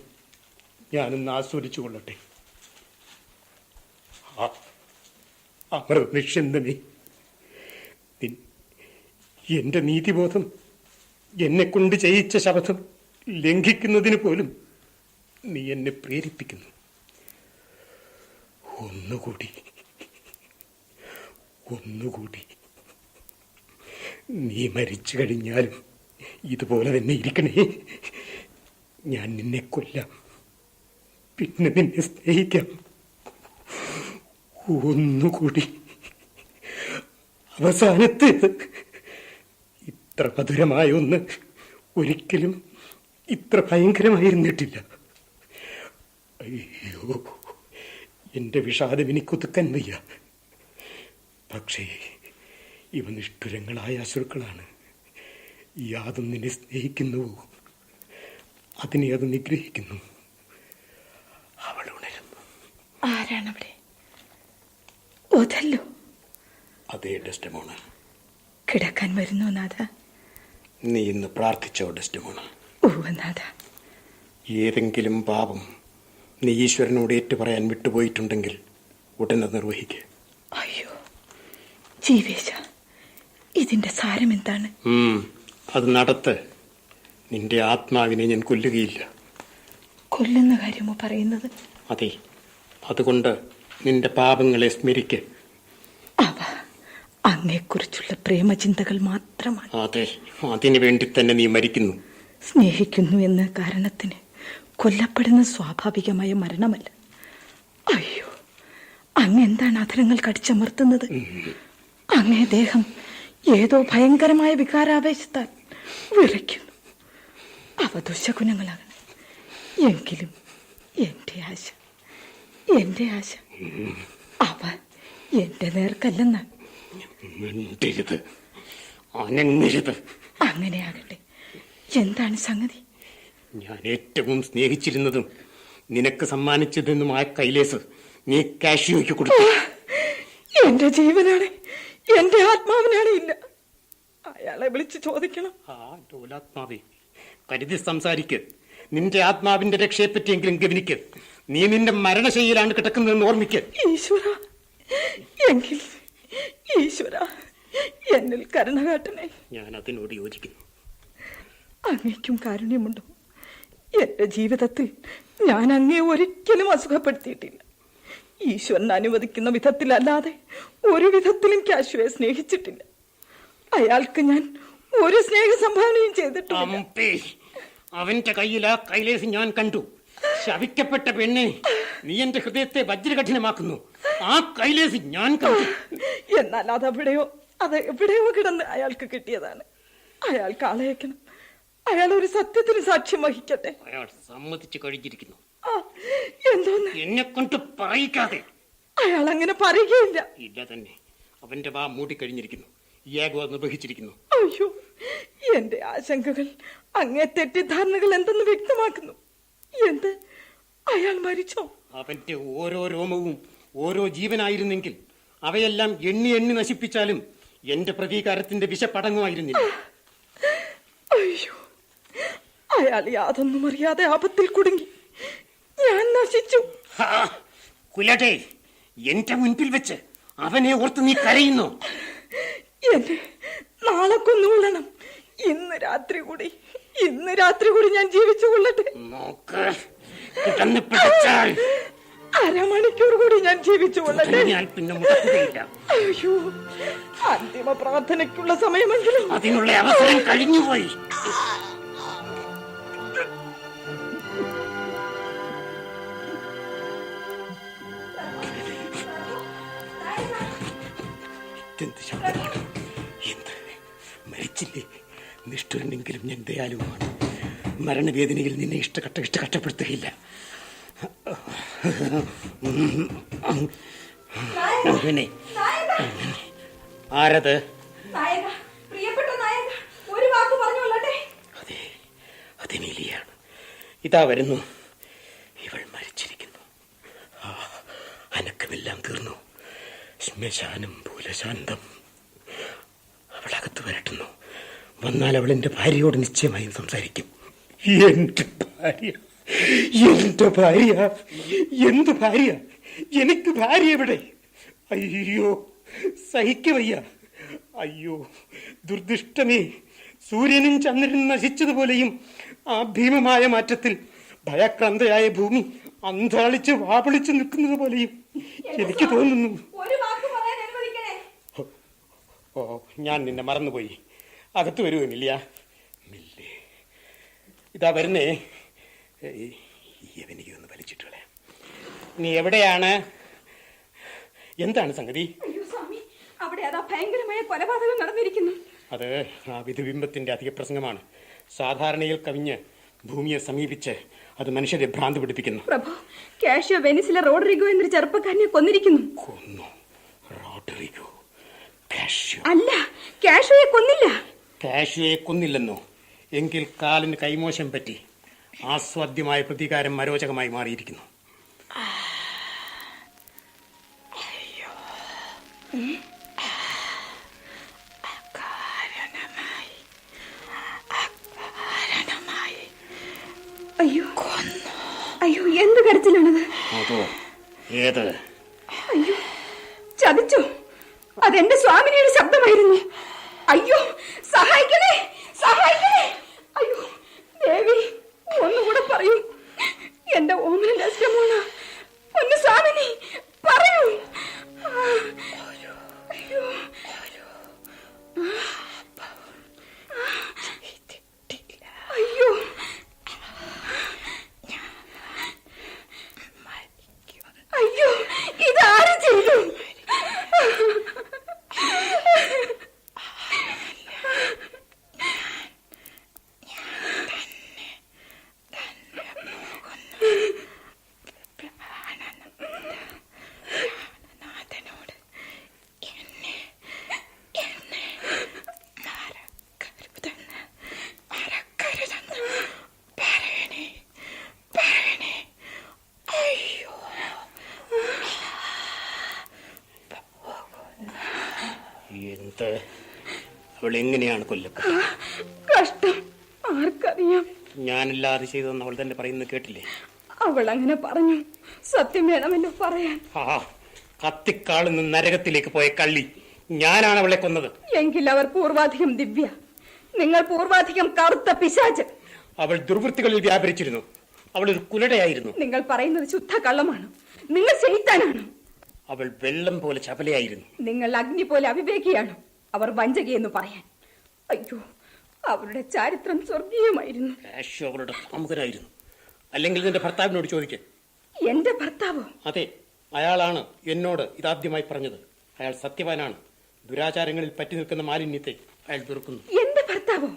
ഞാനൊന്ന് ആസ്വദിച്ചു കൊള്ളട്ടെ. അമൃത നിഷ്യന്തമേ, എന്റെ നീതിബോധം എന്നെ കൊണ്ട് ചെയ്യിച്ച ശപഥം ലംഘിക്കുന്നതിന് പോലും നീ എന്നെ പ്രേരിപ്പിക്കുന്നു. ഒന്നുകൂടി, ഒന്നുകൂടി. നീ മരിച്ചു കഴിഞ്ഞാലും ഇതുപോലെ തന്നെ ഇരിക്കണേ. ഞാൻ നിന്നെ കൊല്ലാം, പിന്നെ നിന്നെ സ്നേഹിക്കാം. ഒന്നുകൂടി, അവസാനത്തേത്. ഇത്ര മധുരമായ ഒന്ന് ഒരിക്കലും ഇത്ര ഭയങ്കരമായിരുന്നിട്ടില്ല. അയ്യോ, എന്റെ വിഷാദം എനിക്കൊതുക്കാൻ വയ്യ. പക്ഷേ ഇവ നിഷ്ഠുരങ്ങളായ അശ്രുക്കളാണ്. യാതും നിന്നെ സ്നേഹിക്കുന്നുവോ അതിനെ അത് നിഗ്രഹിക്കുന്നു. അവൾ ഉണരുന്നു. ആരാണവിടെ? ഓഥല്ലോ? അതേ ഡെസ്ഡെമോണ. കിടക്കാൻ വരുന്നു നാഥ? നീ ഇന്ന് പ്രാർത്ഥിച്ചോ ഡെസ്ഡെമോണ? ഓ നാഥ. ഏതെങ്കിലും പാപം നീ ഈശ്വരനോട് ഏറ്റുപറയാൻ വിട്ടുപോയിട്ടുണ്ടെങ്കിൽ ഉടനെ നിർവഹിക്കുക. അയ്യോ ജീവേശ, ഇതിന്റെ സാരം എന്താണ്? അത് നടത്ത്. നിന്റെ ആത്മാവിനെ ഞാൻ കൊല്ലുകയില്ല. കൊല്ലുന്ന കാര്യമോ പറയുന്നത്? അതെ, അതുകൊണ്ട് നിന്റെ പാപങ്ങളെ സ്മരിക്ക്. അവ അങ്ങയെക്കുറിച്ചുള്ള പ്രേമചിന്തകൾ മാത്രമാണ്. അതെ, അതിനു വേണ്ടി തന്നെ നീ മരിക്കുന്നു. സ്നേഹിക്കുന്നു എന്ന കാരണത്തിന് കൊല്ലപ്പെടുന്ന സ്വാഭാവികമായ മരണമല്ല. അയ്യോ, അങ്ങെന്താണ് അധരങ്ങൾ കടിച്ചമർത്തുന്നത്? അങ്ങേ ദേഹം ഏതോ ഭയങ്കരമായ വികാരാവേശത്താൽ വിറയ്ക്കുന്നു. അവ ദുശഗുണങ്ങളാണ്. എങ്കിലും എന്റെ ആശ, എന്റെ ആശ അവ എന്റെ നേർക്കല്ലെന്നാണ്. അങ്ങനെയാകട്ടെ. എന്താണ് സംഗതി? ഞാൻ ഏറ്റവും സ്നേഹിച്ചിരുന്നതും നിനക്ക് സമ്മാനിച്ചതെന്നുമായ കൈലേസ് നീ കാഷ്യോയ്ക്ക് കൊടുത്തു. എന്റെ ജീവനാണ്, എന്റെ ആത്മാവിനാണ് ഇല്ല. അയാളെ വിളിച്ച് ചോദിക്കണം. ആ ലോലാത്മാവേ, കരുതി സംസാരിക്ക്. നിന്റെ ആത്മാവിന്റെ രക്ഷയെപ്പറ്റിയെങ്കിലും ഗവനിക്ക്. നീ നിന്റെ മരണശൈലിയിലാണ് കിടക്കുന്നതെന്ന് ഓർമ്മിക്ക്. ഈശ്വര, എങ്കിൽ ഈശ്വര എന്നിൽ കരുണ കാട്ടണേ. ഞാൻ അതിനോട് യോജിക്കുന്നു. അങ്ങേക്കും കാരുണ്യമുണ്ടോ? എന്റെ ജീവിതത്തിൽ ഞാൻ അങ്ങേ ഒരിക്കലും അസുഖപ്പെടുത്തിയിട്ടില്ല. ഈശ്വരൻ അനുവദിക്കുന്ന വിധത്തിലല്ലാതെ ഒരു വിധത്തിലും കാശുവെ സ്നേഹിച്ചിട്ടില്ല. അയാൾക്ക് ഞാൻ ഒരു സ്നേഹ സംഭാവനയും ചെയ്തിട്ടില്ല. അവന്റെ കയ്യിൽ ആ കൈലേസ് ഞാൻ കണ്ടു. ശവിക്കപ്പെട്ട പെണ്ണെ, നീ എന്റെ ഹൃദയത്തെ വജ്രകഠിനമാക്കുന്നു. ആ കൈലേസ് ഞാൻ കണ്ടു. എന്നാൽ അത് എവിടെയോ കിടന്ന് അയാൾക്ക് കിട്ടിയതാണ്. അയാൾക്ക് ആളയക്കണം. അയാൾ ഒരു സത്യത്തിന് സാക്ഷ്യം വഹിക്കട്ടെ. അയാൾ സമ്മതിച്ചു കഴിഞ്ഞിരിക്കുന്നു. എന്തോന്ന്? എന്നെ കൊണ്ട് പറയിക്കാതെ. അയാൾ അങ്ങനെ പറയുകയില്ല. ഇല്ല തന്നെ. അവന്റെ വാ മൂടിക്കഴിഞ്ഞിരിക്കുന്നു. ഏകോ നിർവഹിച്ചിരിക്കുന്നു. അയ്യോ, എന്റെ ആശങ്കകൾ അങ്ങേ തെറ്റിദ്ധാരണകൾ എന്തെന്ന് വ്യക്തമാക്കുന്നു. എന്ത്? അയാൾ മരിച്ചോ? അവന്റെ ഓരോ രോമവും ഓരോ ജീവനായിരുന്നെങ്കിൽ അവയെല്ലാം എണ്ണി എണ്ണി നശിപ്പിച്ചാലും എന്റെ പ്രതീകാരത്തിന്റെ വിശപ്പടങ്ങുമായിരുന്നില്ല. അയ്യോ, അയാൾ യാതൊന്നും അറിയാതെ ആപത്തിൽ കുടുങ്ങി. ഞാൻ നശിച്ചു. കുലടേ, എന്റെ മുൻപിൽ വെച്ച് അവനെ ഓർത്ത് നീ കരയുന്നു. എന്നെ നാളെ കൊന്നുകൊള്ളണം. ഇന്ന് രാത്രി കൂടി ഞാൻ ജീവിച്ചു കൊള്ളട്ടെ. നോക്ക്, കിടന്ന് പിടിച്ചാൽ അരമണിക്കൂർ കൂടി ഞാൻ ജീവിച്ചു കൊള്ളട്ടെ. ഞാൻ പിന്നെ മുടക്കുകയില്ല. അയ്യോ, അന്തിമ പ്രാർത്ഥനയ്ക്കുള്ള സമയമെങ്കിലും. അതിനുള്ള അവസരം കഴിഞ്ഞുപോയി. എന്ത് ശബ്ദമാണ്? എന്ത്? മരിച്ചില്ലേ? നിഷ്ഠുരനെങ്കിലും ഞാൻ ദയാലുവാണ്. മരണവേദനയിൽ നിന്നെ ഇഷ്ടകഷ്ടപ്പെടുത്തുകയില്ല. ആരത്? അതെ, അത് നീലിയാണ്. ഇതാ വരുന്നു. ഇവൾ മരിച്ചിരിക്കുന്നു. അനക്കമെല്ലാം തീർന്നു. ശ്മശാനം പോലെ ശാന്തം. അവളകത്ത് വരട്ടുന്നു. വന്നാൽ അവൾ എന്റെ ഭാര്യയോട് നിശ്ചയമായും സംസാരിക്കും. എന്റെ ഭാര്യ, എന്റെ ഭാര്യ, എന്ത് ഭാര്യ? എനിക്ക് ഭാര്യ എവിടെ? അയ്യോ, സഹിക്കവയ്യ. അയ്യോ, ദുർദിഷ്ടമേ. സൂര്യനും ചന്ദ്രനും നശിച്ചതുപോലെയും ആ ഭീമമായ മാറ്റത്തിൽ ഭയക്രാന്തയായ ഭൂമി അന്താളിച്ച് വാപളിച്ച് നിൽക്കുന്നത് പോലെയും എനിക്ക് തോന്നുന്നു. ഓ, ഞാൻ നിന്നെ മറന്നുപോയി. അകത്ത് വരുമോ മില്ലിയ? മില്ലേ, ഇതാ വരുന്നേ. എനിക്ക് ഒന്ന് വലിച്ചിട്ടുകളെ. നീ എവിടെയാണ്? എന്താണ് സംഗതി? അവിടെ അതാ ഭയങ്കരമായ കൊലപാതകം നടന്നിരിക്കുന്നു. അത് ആ വിധുബിംബത്തിന്റെ അധിക പ്രസംഗമാണ്. സാധാരണയിൽ കവിഞ്ഞ് ഭൂമിയെ സമീപിച്ച് അത് മനുഷ്യരെ ഭ്രാന്ത് പിടിപ്പിക്കുന്നു. പ്രഭു, കാഷ്യോ വെനിസിലെ റോഡ്രിഗോ എന്നൊരു ചെറുപ്പക്കാരനെ കൊന്നിരിക്കുന്നു. കൊന്നു? റോഡ്രിഗോ? കാഷ്യോ? അല്ല, കാഷ്യോയെ കൊന്നില്ല. കാഷ്യോയെ കൊന്നില്ലെന്നോ? എങ്കിൽ കാലിന് കൈമോശം പറ്റി. ആസ്വാദ്യമായ പ്രതികാരം അരോചകമായി മാറിയിരിക്കുന്നു. അയ്യോ, അയ്യോ, എന്ത് കരച്ചിലാണത്? അതോ? ഏത്? അയ്യോ, ചതിച്ചോ? അതെന്റെ സ്വാമിനിയുടെ ശബ്ദമായിരുന്നു. അയ്യോ, സഹായിക്കണേ, സഹായിക്കണേ. അയ്യോ ദേവി, ഒന്നുകൂടെ പറയൂ. എന്റെ ഓമനന്റെ അഷ്ടമോള, ഒന്ന് സ്വാമിനി പറയൂ. അയ്യോ, അയ്യോ, അയ്യോ, ഇതാര് ചെയ്തു? എന്ത്? അവൾ എങ്ങനെയാണ് കൊല്ലപ്പെട്ടത്? കഷ്ടം, ആർക്കറിയാം. ഞാനില്ലാതെ ചെയ്തതെന്ന് അവൾ തന്നെ പറയുന്നത് കേട്ടില്ലേ? അവൾ അങ്ങനെ പറഞ്ഞു. സത്യം വേണമല്ലോ പറയാൻ. കത്തിക്കാളുന്ന നരകത്തിലേക്ക് പോയ കള്ളി, ഞാനാണ് അവളെ കൊന്നത്. എങ്കിൽ അവർ പൂർവാധികം ദിവ്യ, നിങ്ങൾ പൂർവാധികം കറുത്ത പിശാച്. അവൾ ദുർവൃത്തികളിൽ വ്യാപരിച്ചിരുന്നു. അവൾ ഒരു കുലടയായിരുന്നു. നിങ്ങൾ പറയുന്നത് ശുദ്ധ കള്ളമാണ്. നിങ്ങൾ ശൈത്താനാണ്. അവൾ വെള്ളം പോലെ ചപലയായിരുന്നു. നിങ്ങൾ അഗ്നി പോലെ അവിവേകിയാണ്. അവർ വഞ്ചകയെന്ന് പറയാൻ. അയ്യോ, അവരുടെ ചരിത്രം സ്വർഗീയമായിരുന്നു. അവളുടെ കാമുകനായിരുന്നു. അല്ലെങ്കിൽ നിന്റെ ഭർത്താവിനോട് ചോദിക്കാൻ. എന്റെ ഭർത്താവോ? അതെ, അയാളാണ് എന്നോട് ഇതാദ്യമായി പറഞ്ഞത്. അയാൾ സത്യവാനാണ്. ദുരാചാരങ്ങളിൽ പറ്റി നിൽക്കുന്ന മാലിന്യത്തെ അയാൾ വെറുക്കുന്നു. എന്റെ ഭർത്താവോ?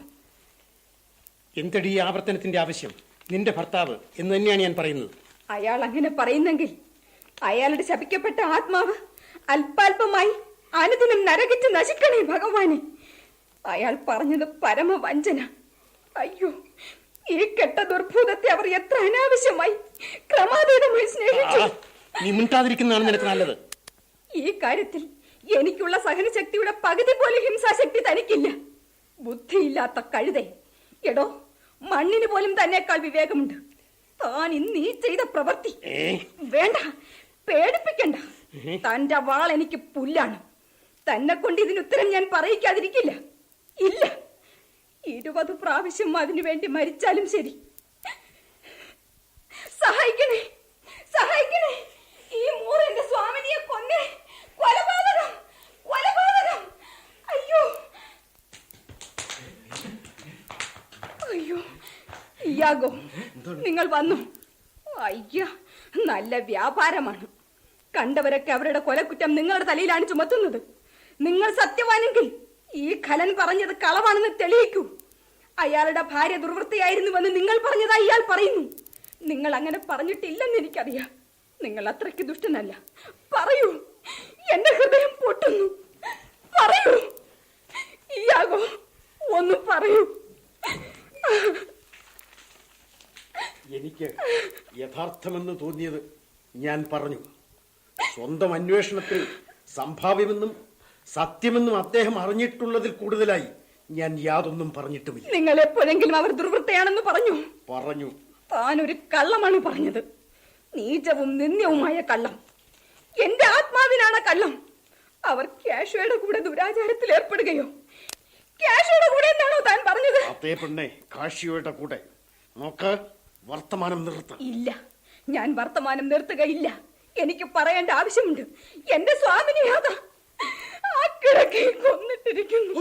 എന്തടി ഈ ആവർത്തനത്തിന്റെ ആവശ്യം? നിന്റെ ഭർത്താവ് എന്ന് തന്നെയാണ് ഞാൻ പറയുന്നത്. അയാൾ അങ്ങനെ പറയുന്നെങ്കിൽ അയാളുടെ ശപിക്കപ്പെട്ട ആത്മാവ് അല്പാൽപമായി അനുദിനം നരകിച്ച് നശിക്കണേ ഭഗവാനെ. അയാൾ പറഞ്ഞത് പരമവഞ്ചന. അയ്യോ, ഈ കെട്ട ദുർഭൂതത്തെ അവർ എത്ര അനാവശ്യമായി ക്രമാതീതമായി സ്നേഹിച്ചു. നീ മിണ്ടാതിരിക്കുന്നതാണ് നിനക്ക് നല്ലത്. ഈ കാര്യത്തിൽ എനിക്കുള്ള സഹനശക്തിയുടെ പകുതി പോലെ ഹിംസാശക്തി തനിക്കില്ല. ബുദ്ധിയില്ലാത്ത കഴുതേ. എടോ, മണ്ണിന് പോലും തന്നെക്കാൾ വിവേകമുണ്ട്. താൻ ഇന്ന് ഈ ചെയ്ത പ്രവൃത്തി വേണ്ട, പേടിപ്പിക്കണ്ട. തന്റെ വാൾ എനിക്ക് പുല്ലാണ്. തന്നെ കൊണ്ട് ഇതിനുത്തരം ഞാൻ പറയിക്കാതിരിക്കില്ല. ഇല്ല, 20 പ്രാവശ്യം അതിനു വേണ്ടി മരിച്ചാലും ശരി. സഹായിക്കണേ, സഹായിക്കണേ. ഈ മൂറിന്റെ സ്വാമിനിയെ കൊന്നേ. കൊലപാതകം, കൊലപാതകം. അയ്യോ, അയ്യോ. യാഗോ, നിങ്ങൾ വന്നു. അയ്യ, നല്ല വ്യാപാരമാണ്. കണ്ടവരൊക്കെ അവരുടെ കൊലക്കുറ്റം നിങ്ങളുടെ തലയിലാണ് ചുമത്തുന്നത്. നിങ്ങൾ സത്യവാനെങ്കിൽ ഈ ഖലൻ പറഞ്ഞത് കളവാണെന്ന് തെളിയിക്കൂ. അയാളുടെ ഭാര്യ ദുർവൃത്തിയായിരുന്നുവെന്ന് നിങ്ങൾ പറഞ്ഞത് അയാൾ പറയുന്നു. നിങ്ങൾ അങ്ങനെ പറഞ്ഞിട്ടില്ലെന്ന് എനിക്കറിയാം. നിങ്ങൾ അത്രയ്ക്ക് ദുഷ്ടനല്ല. പറയൂ, എന്റെ ഹൃദയം പൊട്ടുന്നു. പറയൂ യാഗോ, ഒന്ന് പറയൂ. എനിക്ക് യഥാർത്ഥമെന്ന് തോന്നിയത് ഞാൻ പറഞ്ഞു. സ്വന്തം അന്വേഷണത്തിൽ സംഭാവ്യമെന്നും സത്യമെന്നും അദ്ദേഹം അറിഞ്ഞിട്ടുള്ളതിൽ കൂടുതലായി ഞാൻ യാതൊന്നും പറഞ്ഞിട്ടുമില്ല. നിങ്ങൾ എപ്പോഴെങ്കിലും അവർ ദുർവൃത്തയാണെന്ന് പറഞ്ഞു? പറഞ്ഞു. താൻ ഒരു കള്ളമാണ് പറഞ്ഞത്. നീചവും നിന്ദ്യവുമായ കള്ളം. എന്റെ ആത്മാവിനാണ് കള്ളം. അവർ കാഷ്വയുടെ കൂടെ ദുരാചാരത്തിൽ ഏർപ്പെടുകയോ? കാഷ്വയുടെ കൂടെ എന്നാണോ താൻ പറഞ്ഞത്? അതേ പെണ്ണെ, കാഷ്വയുടെ കൂടെ. നോക്ക്, വർത്തമാനം നിർത്ത. ഇല്ല, ഞാൻ വർത്തമാനം നിർത്തുകയില്ല. എനിക്ക് പറയേണ്ട ആവശ്യമുണ്ട്. എന്റെ സ്വാമിനെ അതാ ആ കിടക്കയിൽ കൊന്നിട്ടിരിക്കുന്നു.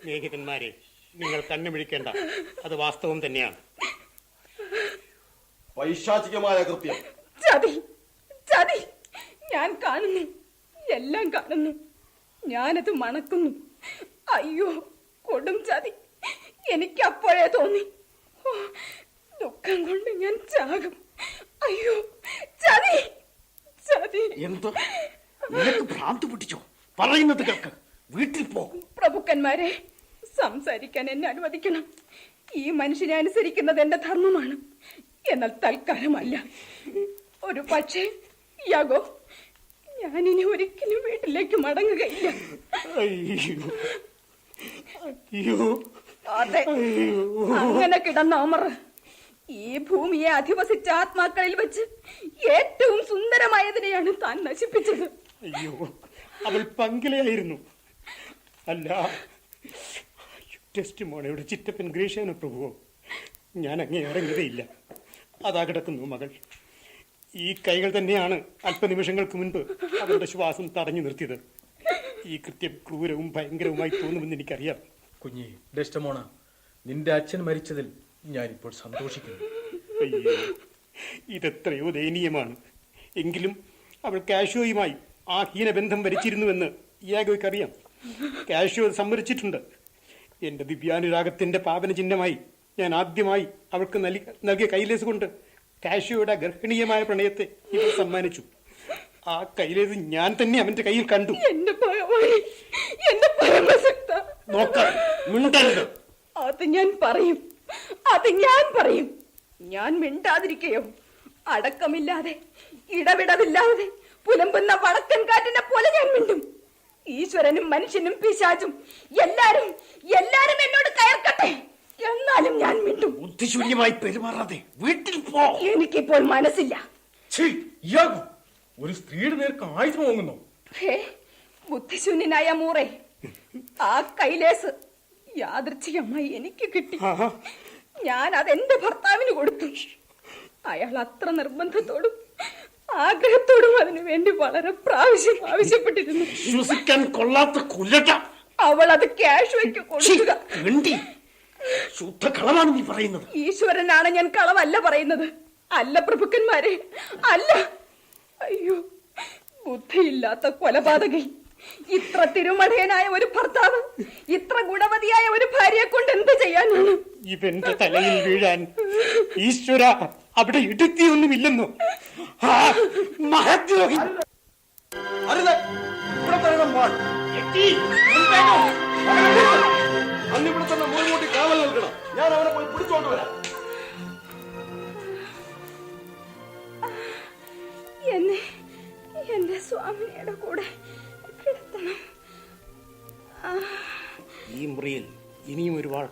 സ്നേഹിതന്മാരെ, നിങ്ങൾ കണ്ണുമിഴിക്കേണ്ട. അത് വാസ്തവം തന്നെയാണ്. പൈശാചികമായ കൃത്യം. ചതി, ചതി. ഞാൻ കാണുന്നു, എല്ലാം കാണുന്നു. ഞാനത് മണക്കുന്നു. അയ്യോ, കൊടും ചതി. എനിക്ക് അപ്പോഴേ തോന്നി. ദുഃഖം കൊണ്ട് ഞാൻ ചാകും. അയ്യോ, ചതി, ചതി. എന്തോ നിനക്ക് ഭ്രാന്ത് പിടിച്ചോ? പറയുന്നത് കേൾക്ക്. വീട്ടിൽ പോ. പ്രഭുക്കന്മാരെ, സംസാരിക്കാൻ എന്നെ അനുവദിക്കണം. ഈ മനുഷ്യനെ അനുസരിക്കുന്നത് എന്റെ ധർമ്മമാണ്. എന്നാൽ തൽക്കാലമല്ല. ഒരു പക്ഷേ യാഗോ, ഞാനിനി ഒരിക്കലും വീട്ടിലേക്ക് മടങ്ങുകയില്ല. അതെ, അങ്ങനെ കിടന്ന അമർ ഈ ഭൂമിയെ അധിവസിച്ച ആത്മാക്കളിൽ വെച്ച് ഏറ്റവും സുന്ദരമായതിനെയാണ് താൻ നശിപ്പിച്ചത്. അയ്യോ, അവൾ പങ്കിലയായിരുന്നു. അല്ല, ടെസ്റ്റ് മോണയുടെ ചിറ്റപ്പൻ ഗ്രേഷ്യാന പ്രഭുവോ, ഞാൻ അങ്ങേ ഇറങ്ങിയതേയില്ല. അതാ കിടക്കുന്നു മകൾ. ഈ കൈകൾ തന്നെയാണ് അല്പനിമിഷങ്ങൾക്ക് മുൻപ് അവരുടെ ശ്വാസം തടഞ്ഞു നിർത്തിയത്. ഈ കൃത്യം ക്രൂരവും ഭയങ്കരവുമായി തോന്നുമെന്ന് എനിക്കറിയാം. കുഞ്ഞി ഡെസ്റ്റമോണ, നിന്റെ അച്ഛൻ മരിച്ചതിൽ ഞാനിപ്പോൾ സന്തോഷിക്കുന്നു. അയ്യോ, ഇതെത്രയോ ദയനീയമാണ്. എങ്കിലും അവൾ കാഷ്യോയുമായി ആ ഹീനബന്ധം വരിച്ചിരുന്നുവെന്ന് യാഗോയ്ക്കറിയാം. കാഷ്യോ സമ്മതിച്ചിട്ടുണ്ട്. എന്റെ ദിവ്യാനുരാഗത്തിന്റെ പാവന ചിഹ്നമായി ഞാൻ ആദ്യമായി അവൾക്ക് നൽകിയ കൈലേസ് കൊണ്ട് കാഷ്യോയുടെ ഗർഭണീയമായ പ്രണയത്തെ ഇവർ സമ്മാനിച്ചു. ആ കൈലേസ് ഞാൻ തന്നെ അവന്റെ കയ്യിൽ കണ്ടു. എന്റെ ഭഗവാനെ, എന്റെ പരമശക്ത, മിണ്ടരുത്. അത് ഞാൻ പറയും, അത് ഞാൻ പറയും. ഞാൻ മിണ്ടാതിരിക്കയോ? അടക്കമില്ലാതെ, ഇടവിടവില്ലാതെ പുലമ്പുന്ന വടക്കൻ കാറ്റിനെ പോലെ ഞാൻ മിണ്ടും. ഈശ്വരനും മനുഷ്യനും പിശാചും എല്ലാരും എന്നോട് കയർക്കട്ടെ, എന്നാലും ഞാൻ മിണ്ടും. ബുദ്ധിശൂന്യമായി പെരുമാറാതെ വീട്ടിൽ പോ. എനിക്കിപ്പോൾ മനസ്സില്ല. ഒരു സ്ത്രീയുടെ നേർക്ക് ആയുധം വാങ്ങുന്നു. ഹേ ബുദ്ധിശൂന്യനായ മൂറെ, ആ കൈലേസ് യാദൃച്ഛികമായി എനിക്ക് കിട്ടി. ഞാൻ അതെന്റെ ഭർത്താവിന് കൊടുത്തു. അയാൾ അത്ര നിർബന്ധത്തോടും ആഗ്രഹത്തോടും അതിനു വേണ്ടി വളരെ പ്രാവശ്യം ആവശ്യപ്പെട്ടിരുന്നു. വിശ്വസിക്കാൻ കൊള്ളാത്ത കുലട. അവൾ അത് ക്യാഷ് കൊടുക്കുക. ശുദ്ധ കളവാണ് നീ പറയുന്നത്. ഈശ്വരനാണ്, ഞാൻ കളവല്ല പറയുന്നത്. അല്ല പ്രഭുക്കന്മാരെ, അല്ല. അയ്യോ, ബുദ്ധിയില്ലാത്ത കൊലപാതകി. ഇത്ര തിരുമടയനായ ഒരു ഭർത്താവ്, ഇത്ര ഗുണവതിയായ ഒരു ഭാര്യയെ കൊണ്ട് എന്ത് ചെയ്യാനാണ്? ഇവന്റെ തലയിൽ വീഴാൻ ഈശ്വര അവിടെ ഇടുത്തിയൊന്നുമില്ലെന്നോ? മഹദ്രോഹി! അന്നിവിടെ തന്നെ മുൻകൂട്ടി കാവൽ നൽകണം. ഞാൻ അവനെ പോയി പിടിച്ചോണ്ട് വരാം. എന്നെ എന്റെ സ്വാമിയുടെ കൂടെ കിടത്തണം. ഈ മുറിയിൽ ഇനിയും ഒരുപാട്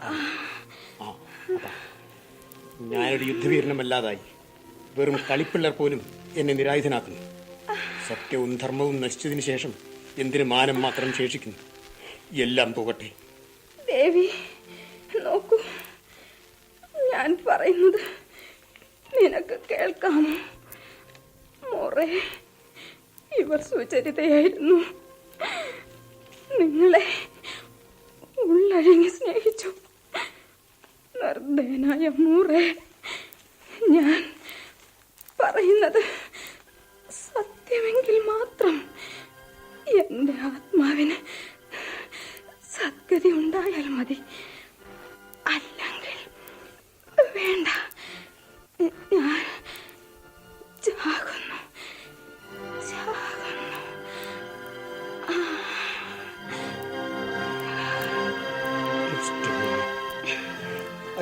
ഞാനൊരു യുദ്ധവീരനമല്ലാതായി. വെറും കളിപ്പിള്ളർ പോലും എന്നെ നിരായുധനാക്കുന്നു. സത്യവും ധർമ്മവും നശിച്ചതിന് ശേഷം എന്തിനു മാനം മാത്രം ശേഷിക്കുന്നു? എല്ലാം പോകട്ടെ. ദേവി, നോക്കൂ, ഞാൻ പറയുന്നത് നിനക്ക് കേൾക്കാമോ? മോറെ, ഇവർ സുചരിതയായിരുന്നു. നിങ്ങളെ ഉള്ളഴങ്ങി സ്നേഹിച്ചു. നിർദ്ദയനായ മൂറെ, ഞാൻ പറയുന്നത് സത്യമെങ്കിൽ മാത്രം എന്റെ ആത്മാവിന് സദ്ഗതി ഉണ്ടായാൽ മതി. അല്ലെങ്കിൽ വേണ്ട. ഞാൻ ചാകുന്നു.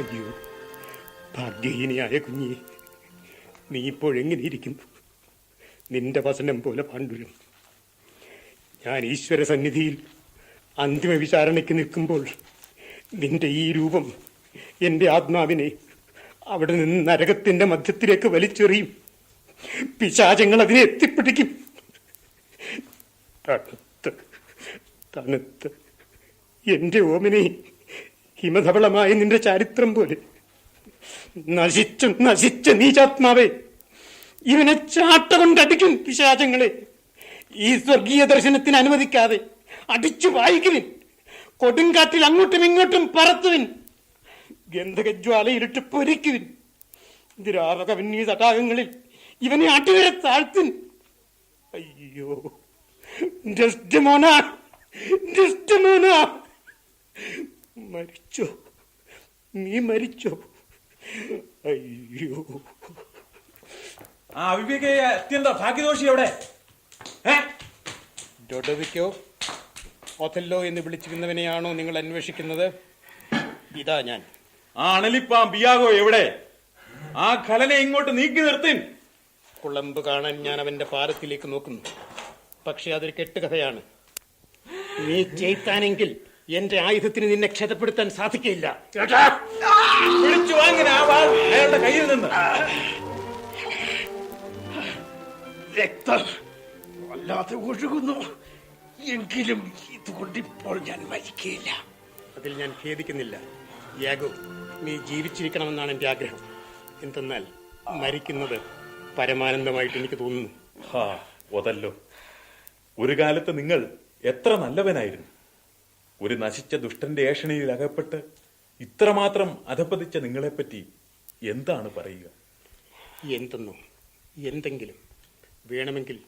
അയ്യോ, ഭാഗ്യഹീനിയായ കുഞ്ഞി, നീ ഇപ്പോഴെങ്ങനെ ഇരിക്കുന്നു? നിന്റെ വസനം പോലെ പാണ്ഡുരം. ഞാൻ ഈശ്വര സന്നിധിയിൽ അന്തിമ വിചാരണയ്ക്ക് നിൽക്കുമ്പോൾ നിന്റെ ഈ രൂപം എന്റെ ആത്മാവിനെ അവിടെ നിന്ന് നരകത്തിന്റെ മധ്യത്തിലേക്ക് വലിച്ചെറിയും. പിശാചങ്ങൾ അതിനെ എത്തിപ്പിടിക്കും. തണുത്ത് തണുത്ത് എന്റെ ഓമനെ ഹിമധവളമായ നിന്റെ ചരിത്രം പോലെ നശിച്ച നീചാത്മാവേ, ഇവനെ ചാട്ട കൊണ്ടടിക്കും പിശാചങ്ങളെ. ഈ സ്വർഗീയ ദർശനത്തിന് അനുവദിക്കാതെ അടിച്ചു വായിക്കുവിൻ. കൊടുങ്കാറ്റിൽ അങ്ങോട്ടും ഇങ്ങോട്ടും പറത്തുവിൻ. ഗന്ധകജ്വാലയിലിട്ട് പൊരിക്കുവിൻ. ദ്രാവകവന്യ തടാകങ്ങളിൽ ഇവനെ അടിവരെ താഴ്ത്തിൻ. അയ്യോ, ഡെസ്ഡെമോന, ഡെസ്ഡെമോന, മരിച്ചോ? നീ മരിച്ചോ? അയ്യോ, ആ അവിവേകയെ അത്യന്ത ഭാഗ്യദോഷി എവിടെ? ഡൊഡോവിക്കോ, ഒഥല്ലോ എന്ന് വിളിച്ചിരുന്നവനെയാണോ നിങ്ങൾ അന്വേഷിക്കുന്നത്? ഇതാ ഞാൻ. ആ അണലിപ്പാം ബിയാഗോ എവിടെ? ആ ഖലനെ ഇങ്ങോട്ട് നീക്കി നിർത്തിൻ. കുളമ്പ് കാണാൻ ഞാൻ അവന്റെ പാരത്തിലേക്ക് നോക്കുന്നു. പക്ഷെ അതൊരു കെട്ടുകഥയാണ്. നീ ചെയ്താനെങ്കിൽ എന്റെ ആയുധത്തിന് നിന്നെ ക്ഷതപ്പെടുത്താൻ സാധിക്കില്ല. വിളിച്ചു വാങ്ങിന ആ വാൾ അയാളുടെ കയ്യിൽ നിന്ന്. രക്തം വല്ലാതെ ഒഴുകുന്നു. എങ്കിലും ഇതുകൊണ്ട് ഇപ്പോൾ ഞാൻ മരിക്കുകയില്ല. അതിൽ ഞാൻ ഖേദിക്കുന്നില്ല. യാഗോ, നീ ജീവിച്ചിരിക്കണമെന്നാണ് എന്റെ ആഗ്രഹം. എന്തെന്നാൽ മരിക്കുന്നത് പരമാനന്ദമായിട്ട് എനിക്ക് തോന്നുന്നു. ഒതല്ലോ, ഒരു കാലത്ത് നിങ്ങൾ എത്ര നല്ലവനായിരുന്നു. ഒരു നശിച്ച ദുഷ്ടന്റെ ഏഷണിയിൽ അകപ്പെട്ട് ഇത്രമാത്രം അധപ്പതിച്ച നിങ്ങളെപ്പറ്റി എന്താണ് പറയുക? എന്തെന്നോ എന്തെങ്കിലും വേണമെങ്കിൽ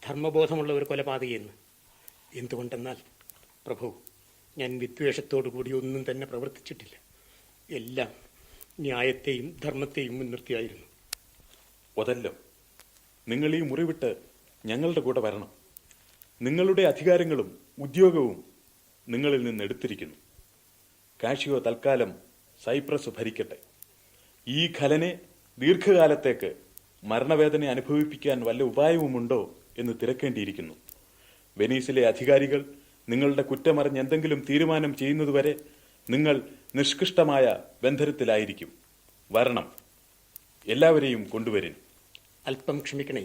ധർമ്മബോധമുള്ള ഒരു കൊലപാതകയെന്ന്. എന്തുകൊണ്ടെന്നാൽ പ്രഭു, ഞാൻ വിദ്വേഷത്തോടു കൂടി ഒന്നും തന്നെ പ്രവർത്തിച്ചിട്ടില്ല. എല്ലാം ന്യായത്തെയും ധർമ്മത്തെയും മുൻനിർത്തിയായിരുന്നു. ഒതല്ലോ, നിങ്ങൾ ഈ മുറിവിട്ട് ഞങ്ങളുടെ കൂടെ വരണം. നിങ്ങളുടെ അധികാരങ്ങളും ഉദ്യോഗവും നിങ്ങളിൽ നിന്ന് എടുത്തിരിക്കുന്നു. കാഷിയോ തൽക്കാലം സൈപ്രസ് ഭരിക്കട്ടെ. ഈ ഖലനെ ദീർഘകാലത്തേക്ക് മരണവേദന അനുഭവിപ്പിക്കാൻ വല്ല ഉപായവുമുണ്ടോ എന്ന് തിരക്കേണ്ടിയിരിക്കുന്നു. വെനീസിലെ അധികാരികൾ നിങ്ങളുടെ കുറ്റമറിഞ്ഞ് എന്തെങ്കിലും തീരുമാനം ചെയ്യുന്നതുവരെ നിങ്ങൾ നിഷ്കൃഷ്ടമായ ബന്ധനത്തിലായിരിക്കും. വരണം, എല്ലാവരെയും കൊണ്ടുവരും. അല്പം ക്ഷമിക്കണേ.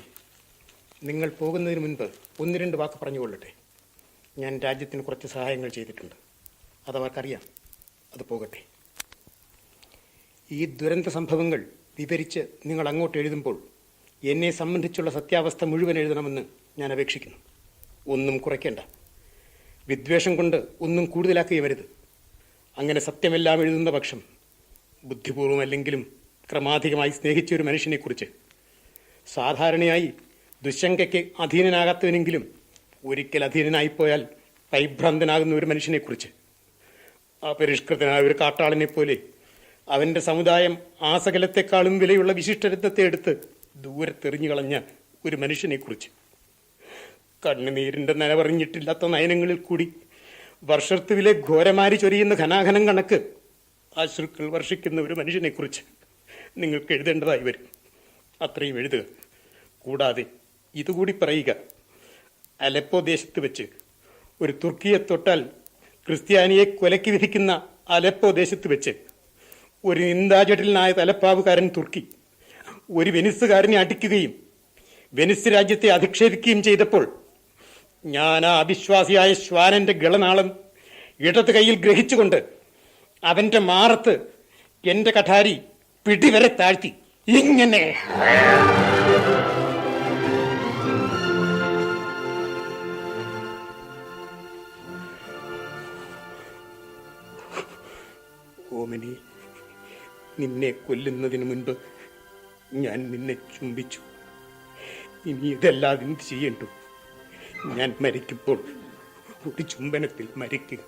നിങ്ങൾ പോകുന്നതിന് മുൻപ് ഒന്ന് രണ്ട് വാക്ക് പറഞ്ഞുകൊള്ളട്ടെ. ഞാൻ രാജ്യത്തിന് കുറച്ച് സഹായങ്ങൾ ചെയ്തിട്ടുണ്ട്. അതവർക്കറിയാം. അത് പോകട്ടെ. ഈ ദുരന്ത സംഭവങ്ങൾ വിവരിച്ച് നിങ്ങൾ അങ്ങോട്ട് എഴുതുമ്പോൾ എന്നെ സംബന്ധിച്ചുള്ള സത്യാവസ്ഥ മുഴുവൻ എഴുതണമെന്ന് ഞാൻ അപേക്ഷിക്കുന്നു. ഒന്നും കുറയ്ക്കേണ്ട. വിദ്വേഷം കൊണ്ട് ഒന്നും കൂടുതലാക്കുകയും വരുത്. അങ്ങനെ സത്യമെല്ലാം എഴുതുന്ന പക്ഷം ബുദ്ധിപൂർവമല്ലെങ്കിലും ക്രമാധികമായി സ്നേഹിച്ച ഒരു മനുഷ്യനെക്കുറിച്ച്, സാധാരണയായി ദുശങ്കയ്ക്ക് അധീനനാകാത്തവനെങ്കിലും ഒരിക്കൽ അധീനനായിപ്പോയാൽ പരിഭ്രാന്തനാകുന്ന ഒരു മനുഷ്യനെക്കുറിച്ച്, അപരിഷ്കൃതനായ ഒരു കാട്ടാളനെ പോലെ അവന്റെ സമുദായം ആസകലത്തെക്കാളും വിലയുള്ള വിശിഷ്ടരത്നത്തെ എടുത്ത് ദൂരത്തെറിഞ്ഞു കളഞ്ഞ ഒരു മനുഷ്യനെക്കുറിച്ച്, കണ്ണുനീരിന്റെ നനവറിഞ്ഞിട്ടില്ലാത്ത നയനങ്ങളിൽ കൂടി വർഷത്തുവിലെ ഘോരമാരി ചൊരിയുന്ന ഘനാഘനം കണക്ക് അശ്രുക്കൾ വർഷിക്കുന്ന ഒരു മനുഷ്യനെക്കുറിച്ച് നിങ്ങൾക്ക് എഴുതേണ്ടതായി വരും. അത്രയും എഴുതുക. കൂടാതെ ഇതുകൂടി പറയുക: അലപ്പോ ദേശത്ത് വെച്ച് ഒരു തുർക്കിയെ തൊട്ടാൽ ക്രിസ്ത്യാനിയെ കൊലയ്ക്ക് വിധിക്കുന്ന അലപ്പോ ദേശത്ത് വെച്ച് ഒരു നിന്ദാജടിലനായ തലപ്പാവുകാരൻ തുർക്കി ഒരു വെനിസുകാരനെ അടിക്കുകയും വെനിസ് രാജ്യത്തെ അധിക്ഷേപിക്കുകയും ചെയ്തപ്പോൾ ഞാൻ ആ അവിശ്വാസിയായ ശ്വാനന്റെ ഗളനാളം ഇടത് കൈയിൽ ഗ്രഹിച്ചുകൊണ്ട് അവന്റെ മാറത്ത് എന്റെ കഠാരി പിടിവരെ താഴ്ത്തി ഇങ്ങനെ. ഓമനി, നിന്നെ കൊല്ലുന്നതിന് മുൻപ് ഞാൻ നിന്നെ ചുംബിച്ചു. ഇനി ഇതല്ലാതെ എന്ത് ചെയ്യണ്ടു? ഞാൻ മരിക്കുമ്പോൾ ഒരു ചുംബനത്തിൽ മരിക്കുക.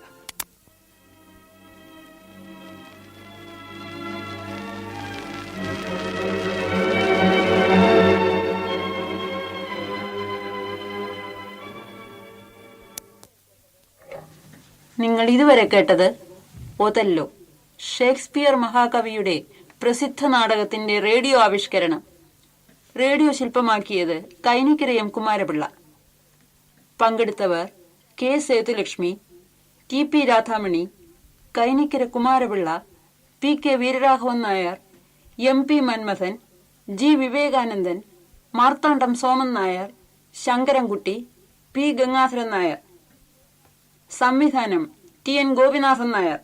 നിങ്ങൾ ഇതുവരെ കേട്ടത് ഒതല്ലോ, ഷേക്സ്പിയർ മഹാകവിയുടെ പ്രസിദ്ധ നാടകത്തിന്റെ റേഡിയോ ആവിഷ്കരണം. റേഡിയോ ശില്പമാക്കിയത് കൈനിക്കര എം കുമാരപിള്ള. പങ്കെടുത്തവർ K Sethulakshmi, T P Radhamani, Kainikkara Kumarapillai, P K Veeraraghavan Nair, M P Manmadhan, G Vivekanandan, Marthandam Soman Nair, Sankarankutty, P Gangadharan Nair. സംവിധാനം ടി എൻ ഗോപിനാഥൻ നായർ.